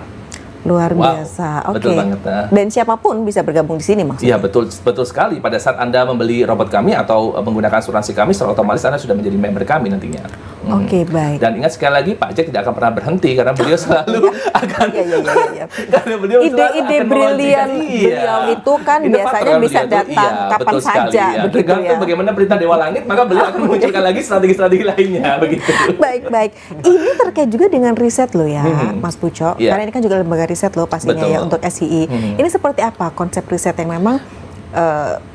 Luar
Wow,
biasa. Oke.
betul banget,
Dan siapapun bisa bergabung di sini maksudnya.
Iya betul sekali. Pada saat Anda membeli robot kami atau menggunakan asuransi kami, secara otomatis Anda sudah menjadi member kami nantinya.
Oke, baik.
Dan ingat sekali lagi, Pak Jack tidak akan pernah berhenti karena beliau selalu akan
Iya.
karena beliau selalu
Ide-ide
akan
brilian
melonjak.
beliau itu kan
Inovator
biasanya
kan
bisa
beliau tuh.
datang kapan
betul sekali,
saja,
ya.
begitu
Tergantung
ya.
bagaimana perintah Dewa Langit, maka beliau akan memunculkan lagi strategi-strategi lainnya begitu.
Baik. Ini terkait juga dengan riset lo ya, Mas Puco.
Iya.
Karena ini kan juga lembaga riset lo pastinya
Betul.
ya untuk SII. Ini seperti apa konsep riset yang memang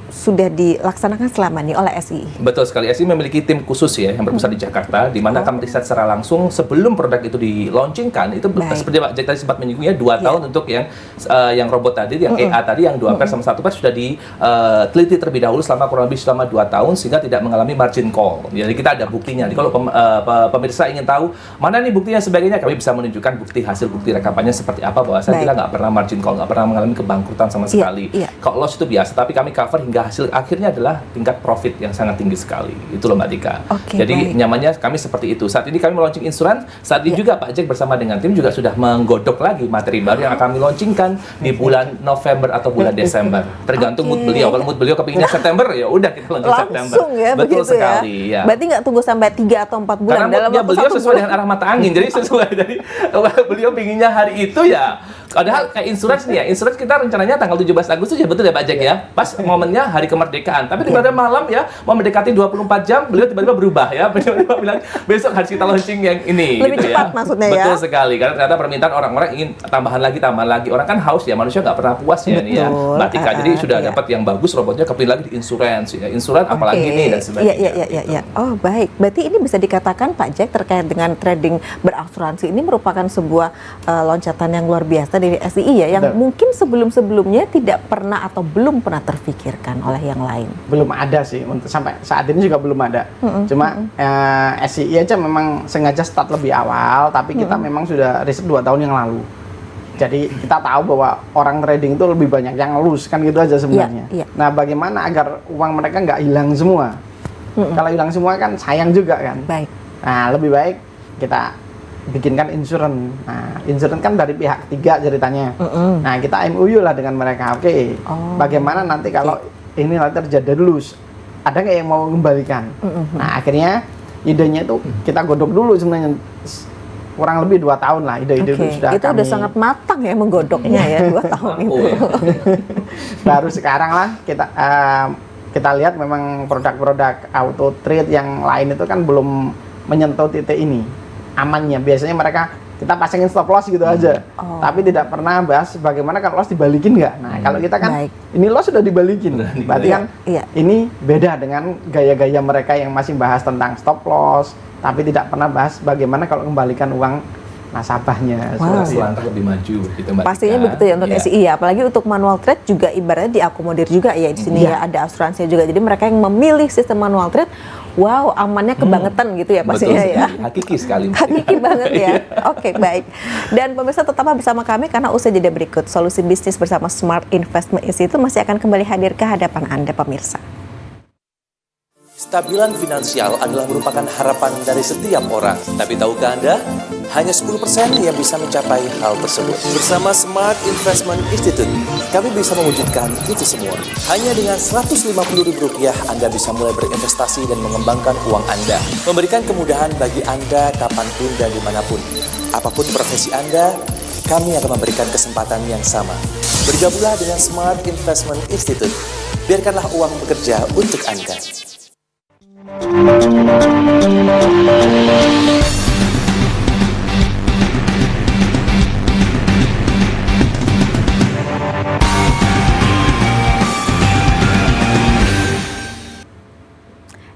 sudah dilaksanakan selama ini oleh SII?
Betul sekali, SI memiliki tim khusus ya yang berpusat di Jakarta, di mana kami riset secara langsung sebelum produk itu di-launchingkan. Itu seperti Pak Jack tadi sempat menyinggungnya 2 tahun untuk yang robot tadi, yang EA tadi, yang 2 per sama 1 per sudah diteliti terlebih dahulu kurang lebih selama 2 tahun sehingga tidak mengalami margin call. Jadi kita ada buktinya. Jadi kalau pemirsa ingin tahu mana nih buktinya sebagainya, kami bisa menunjukkan hasil bukti rekapannya seperti apa, bahwa kita nggak pernah margin call, nggak pernah mengalami kebangkrutan sama sekali. Kalau loss itu biasa, tapi kami cover hingga hasil akhirnya adalah tingkat profit yang sangat tinggi sekali. Itu loh Mbak Tika. Jadi nyamannya kami seperti itu. Saat ini kami launching insurans, saat ini juga Pak Jack bersama dengan tim juga sudah menggodok lagi materi baru yang akan kami launchingkan di bulan November atau bulan Desember. Tergantung mood beliau. Kalau mood beliau kepinginnya September, ya udah kita launching September.
Langsung ya,
betul
begitu
sekali. Ya.
Berarti nggak tunggu sampai 3 atau 4 bulan.
Karena
dalam
moodnya
waktu
beliau
1
sesuai
bulan.
dengan arah mata angin. Jadi sesuai dari beliau pinginnya hari itu ya. Padahal kayak insurans nih ya, insurans kita rencananya tanggal 17 Agustus ya, betul ya Pak Jack ya? Pas momennya hari kemerdekaan. Tapi tiba-tiba malam ya, mau mendekati 24 jam, beliau tiba-tiba berubah ya. Beliau bilang, besok harus kita launching yang ini.
Lebih
gitu
cepat
ya.
maksudnya ya?
Betul sekali, karena ternyata permintaan orang-orang ingin tambahan lagi. Orang kan haus ya, manusia nggak pernah puas ya ini ya, Mbak Tika. Jadi sudah dapat yang bagus, robotnya kepilih lagi di insurans ya. Insurans apalagi nih dan sebagainya.
Iya. Oh baik, berarti ini bisa dikatakan Pak Jack terkait dengan trading berasuransi ini merupakan sebuah loncatan yang luar biasa dari SII ya, yang mungkin sebelum-sebelumnya tidak pernah atau belum pernah terfikirkan oleh yang lain.
Belum ada sih, sampai saat ini juga belum ada. Cuma SII aja memang sengaja start lebih awal, tapi kita memang sudah riset 2 tahun yang lalu. Jadi kita tahu bahwa orang trading itu lebih banyak yang lose, kan gitu aja sebenarnya. Nah, bagaimana agar uang mereka nggak hilang semua? Kalau hilang semua kan sayang juga kan.
Baik.
Nah, lebih baik kita bikinkan insurans. Nah, insurans kan dari pihak ketiga ceritanya. Nah, kita MOU lah dengan mereka. Oke. Bagaimana nanti kalau ini nanti terjadi lose, ada nggak yang mau mengembalikan? Nah, akhirnya idenya itu kita godok dulu sebenarnya. Kurang lebih 2 tahun lah ide-ide itu sudah
itu
kami...
udah sangat matang ya menggodoknya ya 2 tahun itu.
Baru sekarang lah kita lihat memang produk-produk auto trade yang lain itu kan belum menyentuh titik ini amannya. Biasanya mereka kita pasangin stop loss gitu aja, tapi tidak pernah bahas bagaimana kalau loss dibalikin nggak. Nah, kalau kita kan ini loss sudah dibalikin, berarti kan ini beda dengan gaya-gaya mereka yang masih bahas tentang stop loss, tapi tidak pernah bahas bagaimana kalau kembalikan uang nasabahnya.
Selangkah lebih maju gitu Mbak
Pastinya
Tika.
begitu ya untuk SII ya, apalagi untuk manual trade juga ibaratnya diakomodir juga ya di sini ya, ada asuransinya juga. Jadi mereka yang memilih sistem manual trade, wow amannya kebangetan gitu ya pastinya ya.
Hakiki sekali.
Hakiki banget ya. Oke, baik. Dan pemirsa tetaplah bersama kami karena usai jeda berikut Solusi Bisnis bersama Smart Investment Institute masih akan kembali hadir ke hadapan Anda pemirsa.
Kestabilan finansial adalah merupakan harapan dari setiap orang. Tapi tahukah Anda, hanya 10% yang bisa mencapai hal tersebut. Bersama Smart Investment Institute, kami bisa mewujudkan itu semua. Hanya dengan Rp150.000, Anda bisa mulai berinvestasi dan mengembangkan uang Anda. Memberikan kemudahan bagi Anda kapanpun dan dimanapun. Apapun profesi Anda, kami akan memberikan kesempatan yang sama. Bergabunglah dengan Smart Investment Institute. Biarkanlah uang bekerja untuk Anda.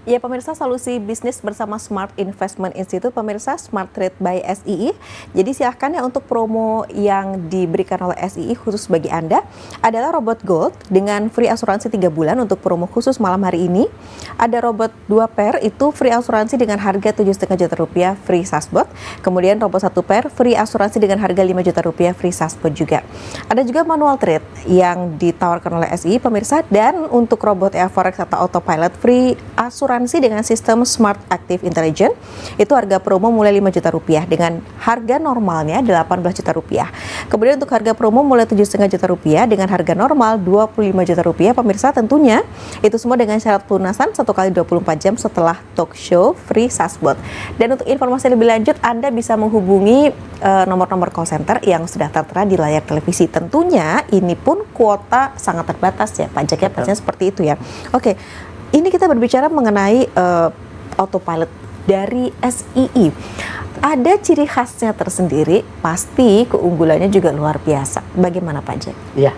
Ya pemirsa, solusi bisnis bersama Smart Investment Institute, pemirsa Smart Trade by SII. Jadi silahkan ya untuk promo yang diberikan oleh SII khusus bagi Anda adalah robot gold dengan free asuransi 3 bulan untuk promo khusus malam hari ini. Ada robot 2 pair itu free asuransi dengan harga Rp7,5 juta free sasbot. Kemudian robot 1 pair free asuransi dengan harga Rp5 juta free sasbot juga. Ada juga manual trade yang ditawarkan oleh SII pemirsa, dan untuk robot forex atau autopilot free asuransi dengan sistem Smart Active Intelligence itu harga promo mulai Rp5 juta dengan harga normalnya Rp18 juta. Kemudian untuk harga promo mulai Rp7,5 juta dengan harga normal Rp25 juta. Pemirsa tentunya itu semua dengan syarat pelunasan 1 kali 24 jam setelah talk show free sasbot. Dan untuk informasi lebih lanjut Anda bisa menghubungi nomor-nomor call center yang sudah tertera di layar televisi. Tentunya ini pun kuota sangat terbatas ya Pak Jack, pastinya seperti itu ya. Oke. Ini kita berbicara mengenai autopilot dari SII. Ada ciri khasnya tersendiri, pasti keunggulannya juga luar biasa. Bagaimana Pak Jack?
Iya,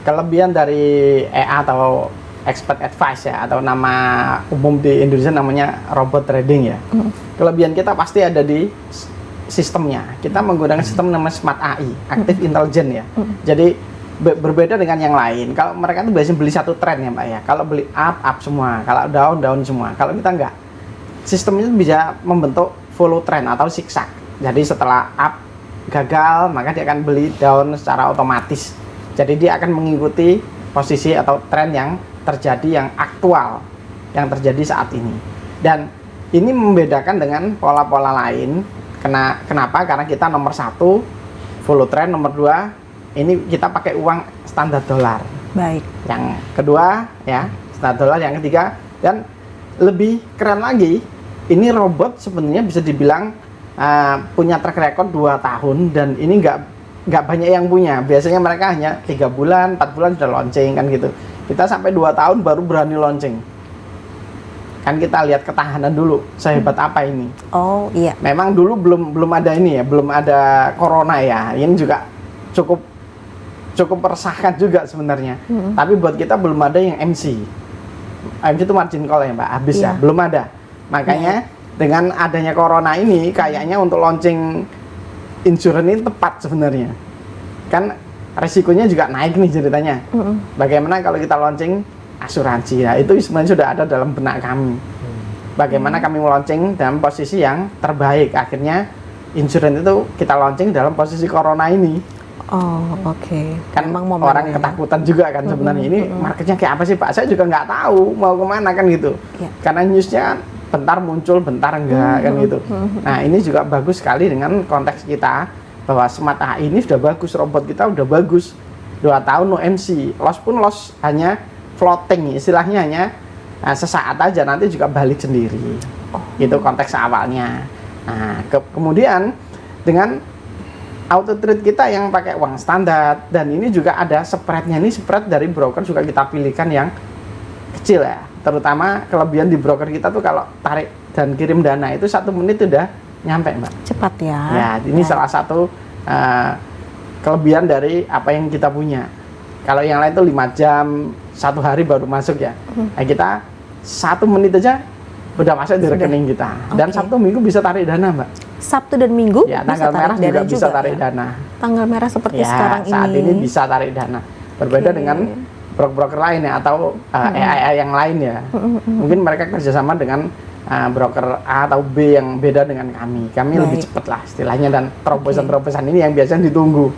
kelebihan dari EA atau Expert Advice ya, atau nama umum di Indonesia namanya robot trading ya. Kelebihan kita pasti ada di sistemnya. Kita menggunakan sistem namanya Smart AI, Active Intelligence ya. Jadi berbeda dengan yang lain. Kalau mereka tuh biasanya beli satu tren ya Mbak ya. Kalau beli up semua, kalau down semua. Kalau kita enggak. Sistemnya bisa membentuk follow trend atau zigzag. Jadi setelah up gagal, maka dia akan beli down secara otomatis. Jadi dia akan mengikuti posisi atau tren yang terjadi, yang aktual, yang terjadi saat ini. Dan ini membedakan dengan pola-pola lain. Kenapa? Karena kita nomor 1 follow trend, nomor 2 ini kita pakai uang standar dolar.
Baik.
Yang kedua ya standar dolar, yang ketiga, dan lebih keren lagi, ini robot sebenarnya bisa dibilang punya track record 2 tahun, dan ini nggak banyak yang punya. Biasanya mereka hanya 3 bulan, 4 bulan sudah launching kan gitu. Kita sampai 2 tahun baru berani launching. Kan kita lihat ketahanan dulu, sehebat apa ini.
Oh iya.
Memang dulu belum ada ini ya, belum ada corona ya. Ini juga cukup meresahkan juga sebenarnya. Tapi buat kita belum ada yang MC. MC itu margin call ya Mbak, habis ya, belum ada. Makanya dengan adanya corona ini kayaknya untuk launching insurance ini tepat sebenarnya. Kan resikonya juga naik nih ceritanya. Bagaimana kalau kita launching asuransi? Ya, itu sebenarnya sudah ada dalam benak kami. Bagaimana kami launching dalam posisi yang terbaik. Akhirnya insurance itu kita launching dalam posisi corona ini.
Oh oke.
Kan orang ketakutan juga kan sebenarnya. Ini marketnya kayak apa sih Pak? Saya juga nggak tahu mau kemana kan gitu. Karena newsnya kan bentar muncul, bentar enggak kan gitu. Nah ini juga bagus sekali dengan konteks kita, bahwa Smart AI ini sudah bagus, robot kita udah bagus. 2 tahun no MC, loss pun loss hanya floating, istilahnya hanya sesaat aja, nanti juga balik sendiri. Itu konteks awalnya. Nah kemudian dengan auto trade kita yang pakai uang standar, dan ini juga ada spreadnya. Ini spread dari broker juga kita pilihkan yang kecil ya. Terutama kelebihan di broker kita tuh kalau tarik dan kirim dana itu 1 menit udah nyampe Mbak.
Cepat ya.
Ya ini salah satu kelebihan dari apa yang kita punya. Kalau yang lain tuh 5 jam, 1 hari baru masuk ya. Nah kita 1 menit aja udah masuk di rekening kita. Dan Sabtu Minggu bisa tarik dana Mbak.
Sabtu dan Minggu
ya, tanggal merah juga bisa tarik dana.
Tanggal merah seperti
ya,
sekarang
saat ini bisa tarik dana. Berbeda dengan broker-broker lain ya, atau AI yang lain ya. Mungkin mereka kerjasama dengan broker A atau B yang beda dengan kami. Kami lebih cepat lah istilahnya, dan terobosan-terobosan ini yang biasanya ditunggu.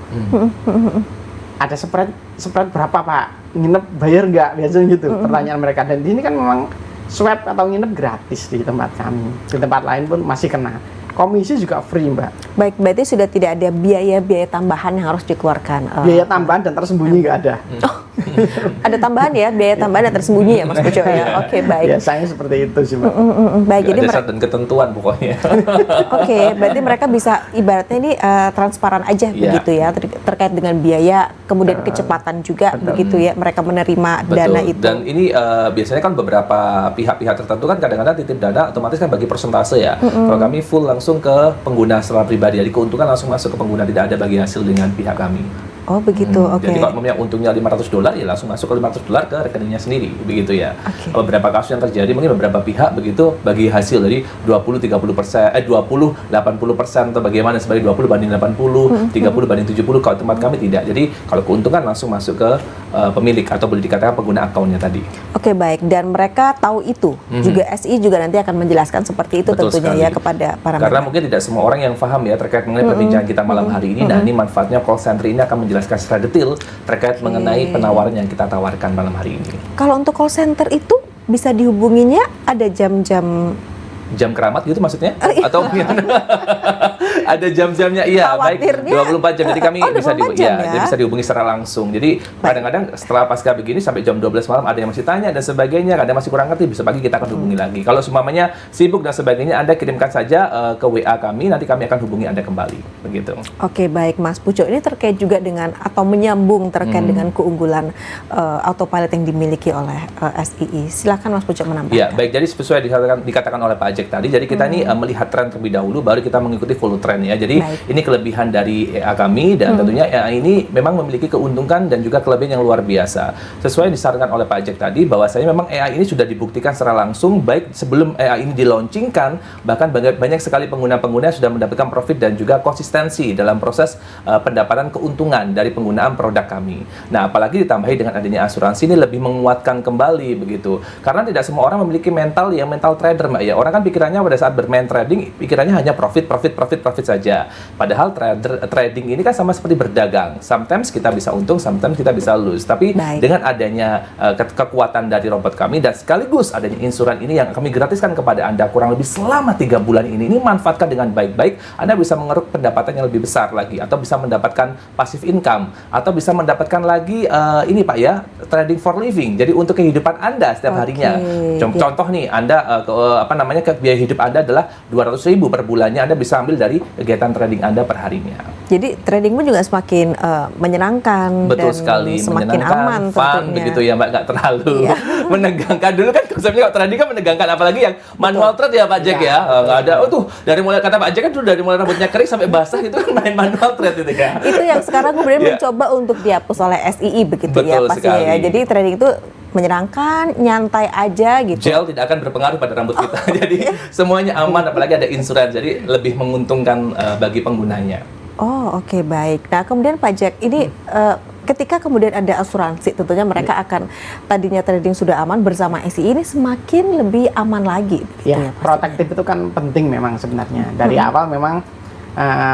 Ada spread berapa Pak? Nginep bayar nggak? Biasanya gitu pertanyaan mereka. Dan ini kan memang swab atau nginep gratis di tempat kami. Di tempat lain pun masih kena. Komisi juga free, Mbak.
Baik, berarti sudah tidak ada biaya-biaya tambahan yang harus dikeluarkan.
Biaya tambahan dan tersembunyi nggak ada.
Ada tambahan ya, biaya tambahan dan tersembunyi ya Mas Pucuk ya. Oke, baik.
Biasanya seperti itu sih, Mbak.
Baik, jadi
ada syarat dan ketentuan pokoknya.
Oke, berarti mereka bisa ibaratnya ini transparan aja begitu ya terkait dengan biaya, kemudian kecepatan juga begitu ya mereka menerima dana itu.
Dan ini biasanya kan beberapa pihak-pihak tertentu kan kadang-kadang titip dana otomatis kan bagi persentase ya. Kalau kami full langsung ke pengguna secara pribadi, jadi keuntungan langsung masuk ke pengguna, tidak ada bagi hasil dengan pihak kami.
Oh begitu, oke.
Jadi kalau memang untungnya $500 ya langsung masuk ke $500 ke rekeningnya sendiri, begitu ya.
Oke.
Beberapa kasus yang terjadi mungkin beberapa pihak begitu bagi hasil dari 20-30%, 20-80% atau bagaimana sebagai 20 banding 80, 30 banding 70. Kalau tempat kami tidak. Jadi kalau keuntungan langsung masuk ke pemilik atau boleh dikatakan pengguna akunnya tadi.
Oke, baik, dan mereka tahu itu. Juga SI juga nanti akan menjelaskan seperti itu.
Betul
tentunya
sekali.
ya kepada para
Karena
masyarakat.
mungkin tidak semua orang yang paham ya terkait mengenai perbincangan kita malam hari ini. Nah, ini manfaatnya call center ini akan menjelaskan secara detail terkait mengenai penawaran yang kita tawarkan malam hari ini.
Kalau untuk call center itu bisa dihubunginya ada jam-jam
Jam keramat gitu maksudnya? Atau gimana? Ada jam-jamnya, iya, baik,
Khawatirnya.
24 jam. Jadi kami
24 jam ya?
jadi bisa dihubungi secara langsung. Jadi kadang-kadang setelah pasca begini sampai jam 12 malam ada yang masih tanya dan sebagainya, ada yang masih kurang ngerti, bisa pagi kita akan hubungi lagi. Kalau semuanya sibuk dan sebagainya, Anda kirimkan saja ke WA kami, nanti kami akan hubungi Anda kembali. Begitu.
Oke, baik Mas Pucuk, ini terkait juga dengan atau menyambung terkait dengan keunggulan autopilot yang dimiliki oleh SII. Silakan Mas Pucuk menambahkan.
Ya, baik. Jadi sesuai dikatakan oleh Pak Ajek tadi, jadi kita ini melihat tren terlebih dahulu, baru kita mengikuti full trend ya. Jadi ini kelebihan dari EA kami, dan tentunya EA ini memang memiliki keuntungan dan juga kelebihan yang luar biasa. Sesuai disarankan oleh Pak Ajek tadi, bahwasanya memang EA ini sudah dibuktikan secara langsung, baik sebelum EA ini dilaunchingkan, bahkan banyak sekali pengguna-pengguna yang sudah mendapatkan profit dan juga konsistensi dalam proses pendapatan keuntungan dari penggunaan produk kami. Nah, apalagi ditambahi dengan adanya asuransi, ini lebih menguatkan kembali begitu. Karena tidak semua orang memiliki mental trader, Mbak ya. Orang kan pikirannya pada saat bermain trading, pikirannya hanya profit saja. Padahal trading ini kan sama seperti berdagang. Sometimes kita bisa untung, sometimes kita bisa lose. Tapi dengan adanya kekuatan dari robot kami dan sekaligus adanya insuran ini yang kami gratiskan kepada Anda kurang lebih selama 3 bulan ini manfaatkan dengan baik-baik, Anda bisa mengeruk pendapatan yang lebih besar lagi, atau bisa mendapatkan passive income, atau bisa mendapatkan lagi ini Pak ya, trading for living. Jadi untuk kehidupan Anda setiap harinya. Contoh nih, Anda biaya hidup Anda adalah 200.000 per bulannya, Anda bisa ambil dari kegiatan trading Anda per harinya.
Jadi trading pun juga semakin menyenangkan.
Betul
dan
sekali,
semakin aman
fun
tentunya.
begitu ya Mbak, nggak terlalu menegangkan. Dulu kan konsepnya kalau trading kan menegangkan, apalagi yang manual trade ya Pak Jack ya. Nggak ada, dari mulai kata Pak Jack kan dari mulai rambutnya kering sampai basah itu kan main manual trade itu ya. Itu
yang sekarang kemudian mencoba untuk dihapus oleh SII begitu.
Betul
ya pastinya
sekali.
ya. Jadi trading itu menyenangkan, nyantai aja gitu.
Gel tidak akan berpengaruh pada rambut kita. Jadi semuanya aman, apalagi ada insurans. Jadi lebih menguntungkan bagi penggunanya.
Oh, oke, baik. Nah, kemudian Pak Jack, ini ketika kemudian ada asuransi, tentunya mereka akan tadinya trading sudah aman bersama SII ini semakin lebih aman lagi.
Ya, protektif itu kan penting memang sebenarnya. Dari awal memang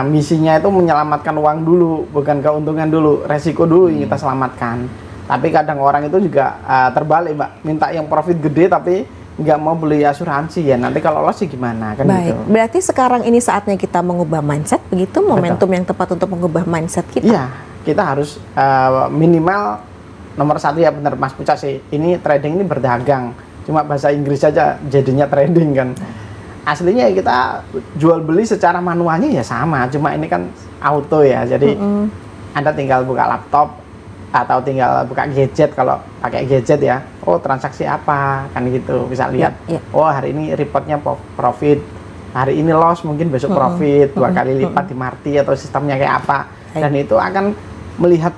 misinya itu menyelamatkan uang dulu, bukan keuntungan dulu, resiko dulu yang kita selamatkan. Tapi kadang orang itu juga terbalik, Mbak, minta yang profit gede tapi nggak mau beli asuransi ya. Nanti kalau loss sih gimana kan?
Baik,
gitu.
berarti sekarang ini saatnya kita mengubah mindset, begitu momentum yang tepat untuk mengubah mindset kita.
Iya, kita harus minimal nomor 1 ya, benar Mas Pucuk sih. Ini trading ini berdagang, cuma bahasa Inggris saja jadinya trading kan. Aslinya kita jual beli secara manualnya ya sama, cuma ini kan auto ya. Jadi Anda tinggal buka laptop atau tinggal buka gadget, kalau pakai gadget ya, transaksi apa kan gitu, bisa lihat. Hari ini reportnya profit, hari ini loss, mungkin besok profit 2 kali lipat di Marti atau sistemnya kayak apa. Dan itu akan melihat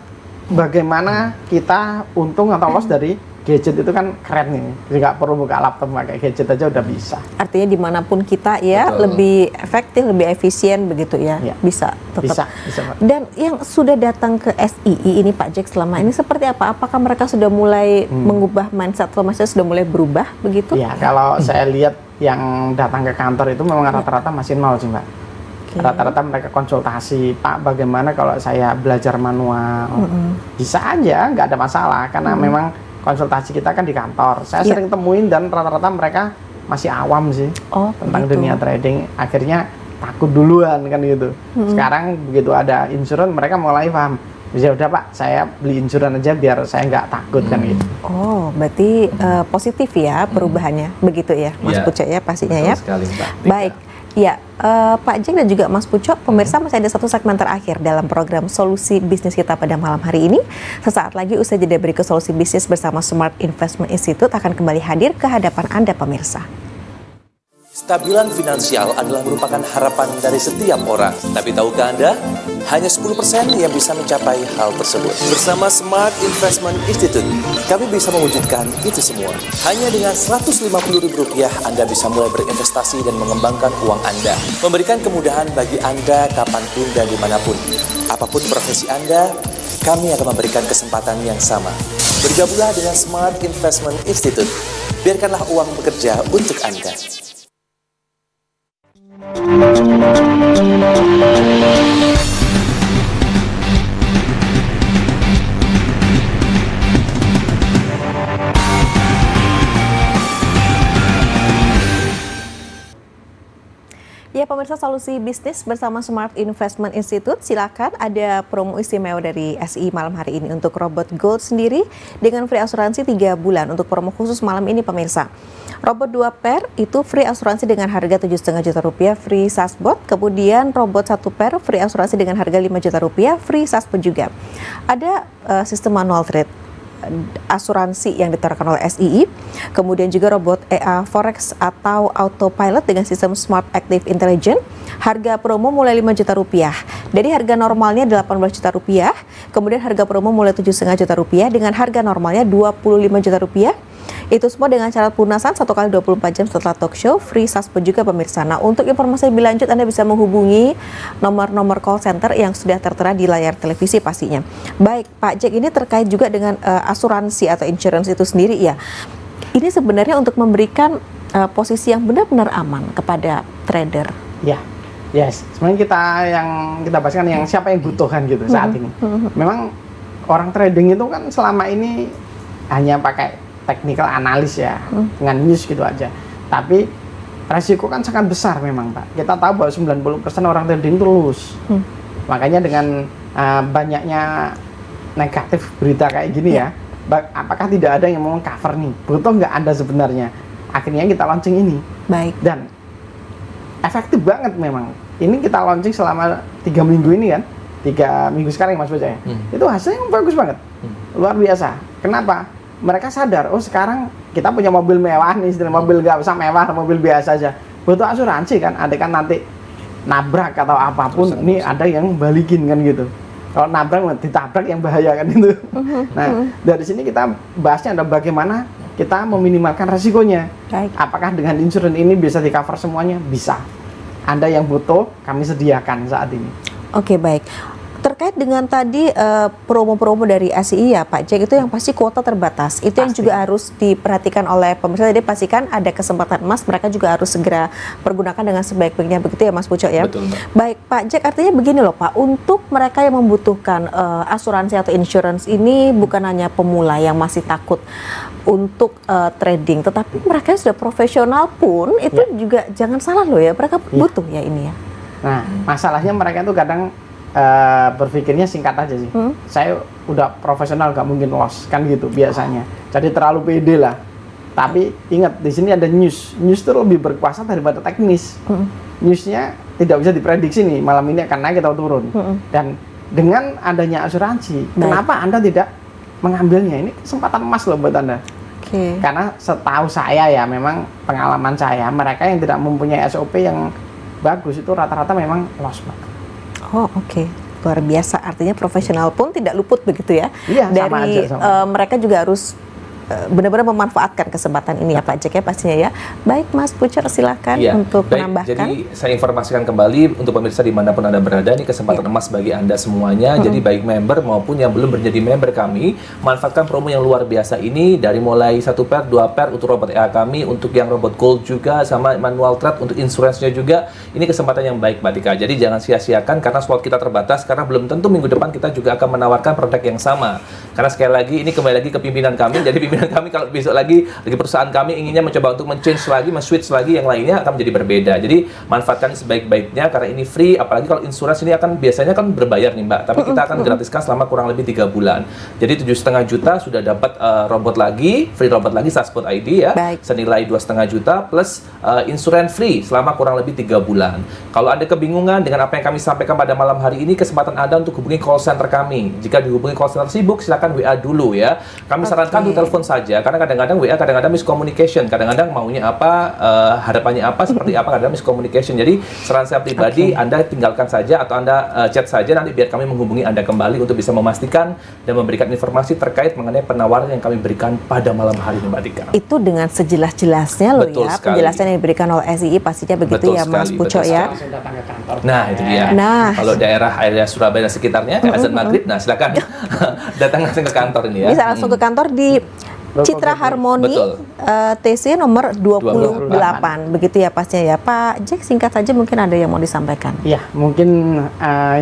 bagaimana kita untung atau loss dari gadget. Itu kan keren nih, nggak perlu buka laptop, pakai gadget aja udah bisa.
Artinya dimanapun kita ya, lebih efektif, lebih efisien begitu ya, bisa tetap.
Bisa.
Dan yang sudah datang ke SII ini Pak Jack selama ini seperti apa? Apakah mereka sudah mulai mengubah mindset, atau maksudnya sudah mulai berubah begitu?
Ya, kalau saya lihat yang datang ke kantor itu memang rata-rata masih nol sih, Mbak. Rata-rata mereka konsultasi, Pak, bagaimana kalau saya belajar manual? Bisa aja, nggak ada masalah, karena memang konsultasi kita kan di kantor. Saya
Iya.
sering temuin dan rata-rata mereka masih awam sih
Oh,
tentang
begitu.
dunia trading. Akhirnya takut duluan kan gitu. Sekarang begitu ada insurance mereka mulai paham. Ya udah Pak, saya beli insurance aja biar saya nggak takut kan gitu.
Oh, berarti positif ya perubahannya, begitu ya, Mas
Iya.
Pucok ya pastinya
Betul
ya.
sekali, Mbak.
Baik, ya Pak Jack dan juga Mas Pucok, pemirsa masih ada satu segmen terakhir dalam program Solusi Bisnis kita pada malam hari ini. Sesaat lagi usai jeda berikut Solusi Bisnis bersama Smart Investment Institute akan kembali hadir ke hadapan Anda pemirsa.
Stabilan finansial adalah merupakan harapan dari setiap orang. Tapi tahukah Anda, hanya 10% yang bisa mencapai hal tersebut. Bersama Smart Investment Institute, kami bisa mewujudkan itu semua. Hanya dengan Rp150.000, Anda bisa mulai berinvestasi dan mengembangkan uang Anda. Memberikan kemudahan bagi Anda kapanpun dan dimanapun. Apapun profesi Anda, kami akan memberikan kesempatan yang sama. Bergabunglah dengan Smart Investment Institute. Biarkanlah uang bekerja untuk Anda.
Ya pemirsa Solusi Bisnis bersama Smart Investment Institute, silakan ada promo istimewa dari SI malam hari ini untuk robot Gold sendiri dengan free asuransi 3 bulan untuk promo khusus malam ini pemirsa. Robot 2 pair itu free asuransi dengan harga 7,5 juta rupiah free SASBOT, kemudian robot 1 pair free asuransi dengan harga 5 juta rupiah free SASBOT juga. Ada sistem manual trade asuransi yang ditawarkan oleh SII, kemudian juga robot EA Forex atau autopilot dengan sistem Smart Active Intelligence, harga promo mulai 5 juta rupiah. Dari harga normalnya 18 juta rupiah, kemudian harga promo mulai 7,5 juta rupiah dengan harga normalnya 25 juta rupiah. Itu semua dengan syarat pelunasan 1 kali 24 jam setelah talk show, free SASBOT juga pemirsa. Nah, untuk informasi lebih lanjut Anda bisa menghubungi nomor-nomor call center yang sudah tertera di layar televisi pastinya. Baik, Pak Jack, ini terkait juga dengan asuransi atau insurance itu sendiri ya. Ini sebenarnya untuk memberikan posisi yang benar-benar aman kepada trader.
Ya, yes. Sebenarnya kita bahas kan yang siapa yang butuhkan gitu saat ini. Memang orang trading itu kan selama ini hanya pakai technical analis ya, dengan news gitu aja. Tapi resiko kan sangat besar memang Pak. Kita tahu bahwa 90% orang trading itu lose. Makanya dengan banyaknya negatif berita kayak gini ya, apakah tidak ada yang mau cover nih? Butuh nggak Anda sebenarnya? Akhirnya kita launching ini.
Baik.
Dan efektif banget memang. Ini kita launching selama 3 minggu ini kan. 3 minggu sekarang Mas Bocah ya. Itu hasilnya bagus banget. Luar biasa. Kenapa? Mereka sadar, oh sekarang kita punya mobil mewah nih, mobil nggak usah mewah, mobil biasa aja. Butuh asuransi kan, ada kan nanti nabrak atau apapun, ini ada yang balikin kan gitu. Kalau nabrak, ditabrak yang bahaya kan itu. Nah, dari sini kita bahasnya adalah bagaimana kita meminimalkan resikonya.
Baik.
Apakah dengan insurance ini bisa di-cover semuanya? Bisa. Anda yang butuh, kami sediakan saat ini.
Oke, baik. Terkait dengan tadi promo-promo dari SII ya Pak Jack, itu yang pasti kuota terbatas. Itu yang
Pasti.
juga harus diperhatikan oleh pemirsa. Jadi pastikan ada kesempatan emas, mereka juga harus segera pergunakan dengan sebaik-baiknya, begitu ya Mas Pucok ya.
Betul, Mbak.
Baik Pak Jack, artinya begini loh Pak, untuk mereka yang membutuhkan asuransi atau insurance ini bukan hanya pemula yang masih takut untuk trading, tetapi mereka yang sudah profesional pun itu juga jangan salah loh ya, mereka butuh ya ini ya.
Nah, masalahnya mereka tuh kadang berpikirnya singkat aja sih. Saya udah profesional, gak mungkin loss kan gitu biasanya. Jadi terlalu pede lah. Tapi ingat di sini ada news. News itu lebih berkuasa daripada teknis. Newsnya tidak bisa diprediksi nih malam ini akan naik atau turun. Dan dengan adanya asuransi, kenapa Anda tidak mengambilnya? Ini kesempatan emas loh buat Anda.
Oke.
Karena setahu saya ya, memang pengalaman saya, mereka yang tidak mempunyai SOP yang bagus itu rata-rata memang loss, Pak.
Oh oke, luar biasa. Artinya profesional pun tidak luput begitu ya.
Iya, sama
dari
aja, sama.
mereka juga harus benar-benar memanfaatkan kesempatan ini ya Pak Jack ya pastinya ya. Baik Mas Pucok, silakan untuk
baik.
menambahkan.
Jadi saya informasikan kembali untuk pemirsa dimanapun Anda berada, ini kesempatan emas bagi Anda semuanya. Jadi baik member maupun yang belum menjadi member kami, manfaatkan promo yang luar biasa ini dari mulai 1 pair, 2 pair untuk robot EA kami, untuk yang robot gold juga, sama manual trade untuk insurance-nya juga. Ini kesempatan yang baik Mbak Tika. Jadi jangan sia-siakan karena slot kita terbatas, karena belum tentu minggu depan kita juga akan menawarkan produk yang sama. Karena sekali lagi ini kembali lagi ke pimpinan kami, jadi pimpinan Dan kami kalau besok lagi perusahaan kami inginnya mencoba untuk men-change lagi, men-switch lagi yang lainnya akan menjadi berbeda. Jadi manfaatkan sebaik-baiknya karena ini free, apalagi kalau insurans ini akan biasanya kan berbayar nih Mbak, tapi kita akan gratiskan selama kurang lebih 3 bulan. Jadi 7,5 juta sudah dapat robot lagi, free robot lagi Saspot ID ya,
Baik.
senilai 2,5 juta plus insurans free selama kurang lebih 3 bulan. Kalau Anda kebingungan dengan apa yang kami sampaikan pada malam hari ini, kesempatan Anda untuk hubungi call center kami. Jika dihubungi call center sibuk, silakan WA dulu ya. Kami sarankan untuk telepon saja, karena kadang-kadang WA kadang-kadang miscommunication, kadang-kadang maunya apa, harapannya apa, seperti apa, kadang-kadang miscommunication. Jadi saran saya pribadi, Anda tinggalkan saja atau Anda chat saja, nanti biar kami menghubungi Anda kembali untuk bisa memastikan dan memberikan informasi terkait mengenai penawaran yang kami berikan pada malam hari ini Mbak Dika.
Itu dengan sejelas-jelasnya loh
Betul
ya,
sekali.
penjelasan yang diberikan oleh SII pastinya begitu
Betul
ya Mas
sekali,
Pucok
betul
ya.
Langsung datang ke kantor.
Nah itu dia.
Nah.
Kalau daerah area Surabaya dan sekitarnya kayak azan maghrib, nah silakan datang langsung ke kantor ini ya.
Bisa langsung ke kantor di Citra Harmoni
Betul.
TC nomor 28 begitu ya pastinya ya. Pak Jack, singkat saja mungkin ada yang mau disampaikan.
Iya, mungkin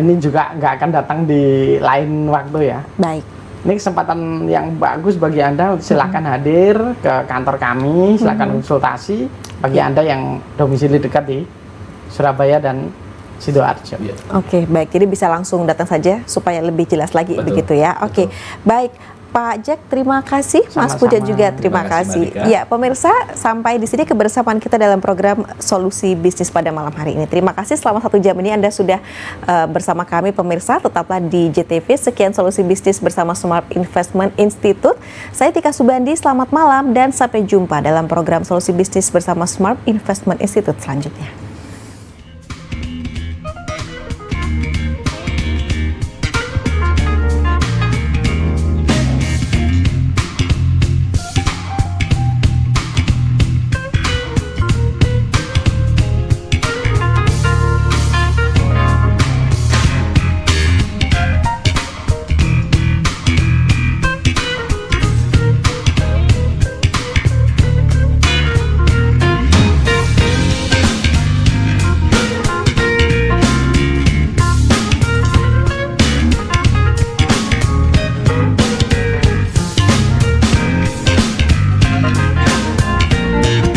ini juga nggak akan datang di lain waktu ya.
Baik.
Ini kesempatan yang bagus bagi Anda, silakan hadir ke kantor kami, silakan konsultasi bagi Anda yang domisili dekat di Surabaya dan Sidoarjo.
Iya.
Oke, baik. Jadi bisa langsung datang saja supaya lebih jelas lagi
Betul.
begitu ya. Oke, baik. Pak Jack, terima kasih. Mas
Sama-sama.
Puja juga terima
Terima kasih,
kasih.
Mbak Dika.
Ya, pemirsa, sampai di sini kebersamaan kita dalam program Solusi Bisnis pada malam hari ini. Terima kasih selama 1 jam ini Anda sudah bersama kami pemirsa. Tetaplah di JTV. Sekian Solusi Bisnis bersama Smart Investment Institute. Saya Tika Subandi, selamat malam dan sampai jumpa dalam program Solusi Bisnis bersama Smart Investment Institute selanjutnya.